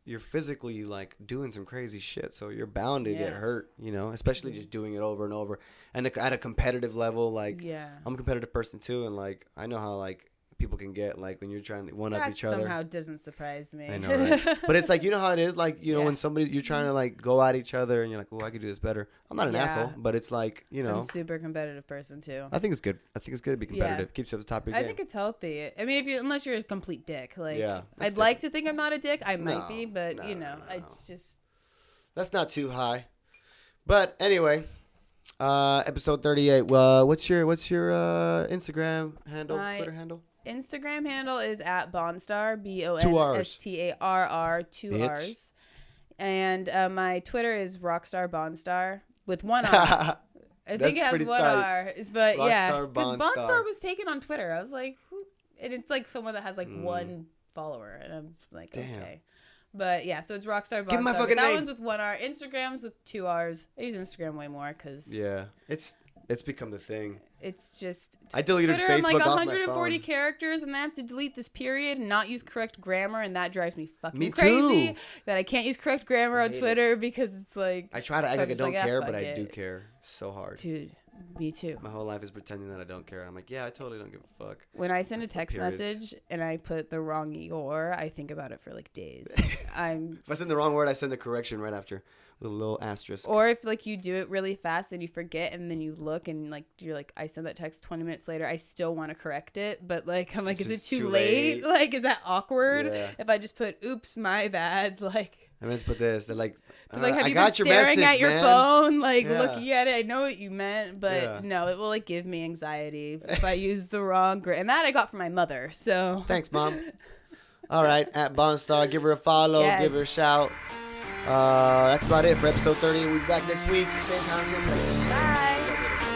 you're physically like doing some crazy shit. So you're bound to get hurt, especially just doing it over and over. And at a competitive level, like I'm a competitive person too. And like, I know how like people can get, like when you're trying to one up each other. Somehow doesn't surprise me. I know, right? But it's like, you know how it is, like, you know, when somebody you're trying to like go at each other and you're like, oh, I could do this better. I'm not an asshole, but it's like, you know, I'm a super competitive person too. I think it's good. I think it's good to be competitive. Keeps you at the top of your game. I think it's healthy. I mean, unless you're a complete dick, like, I'd like to think I'm not a dick. I might be, but you know, it's just. That's not too high. But anyway, episode 38. What's your Instagram handle, Twitter handle? Instagram handle is at Bonstar, Bonstarr, 2 R's. And my Twitter is Rockstar Bonstar with 1 R. I think it has 1 R. But Rockstar because Bonstar was taken on Twitter. I was like, who? And it's like someone that has like 1 follower. And I'm like, okay. But yeah, so it's Rockstar Bonstar. Give my fucking name. That one's with 1 R. Instagram's with 2 R's. I use Instagram way more because. Yeah. It's become the thing. It's just I deleted Twitter, Facebook I'm like off 140 my phone. characters, and I have to delete this period and not use correct grammar, and that drives me fucking me crazy. Too. That I can't use correct grammar on Twitter because it's like I try to act like I don't care, but I do care so hard. Dude, me too. My whole life is pretending that I don't care. I'm like, yeah, I totally don't give a fuck. When I send a text message and I put the wrong your, I think about it for like days. If I send the wrong word, I send the correction right after. With a little asterisk. Or if like you do it really fast and you forget and then you look and like you're like, I sent that text 20 minutes later, I still want to correct it, but like I'm like, is it too late? Like, is that awkward? If I just put oops, my bad, like I meant to put this. They're like, have you been staring at your phone, like looking at it? I know what you meant, but no, it will like give me anxiety if I use the wrong and that I got from my mother. So thanks, Mom. All right, at Bonstar, give her a follow, give her a shout. That's about it for episode 30. We'll be back next week. Same time, same place. Bye.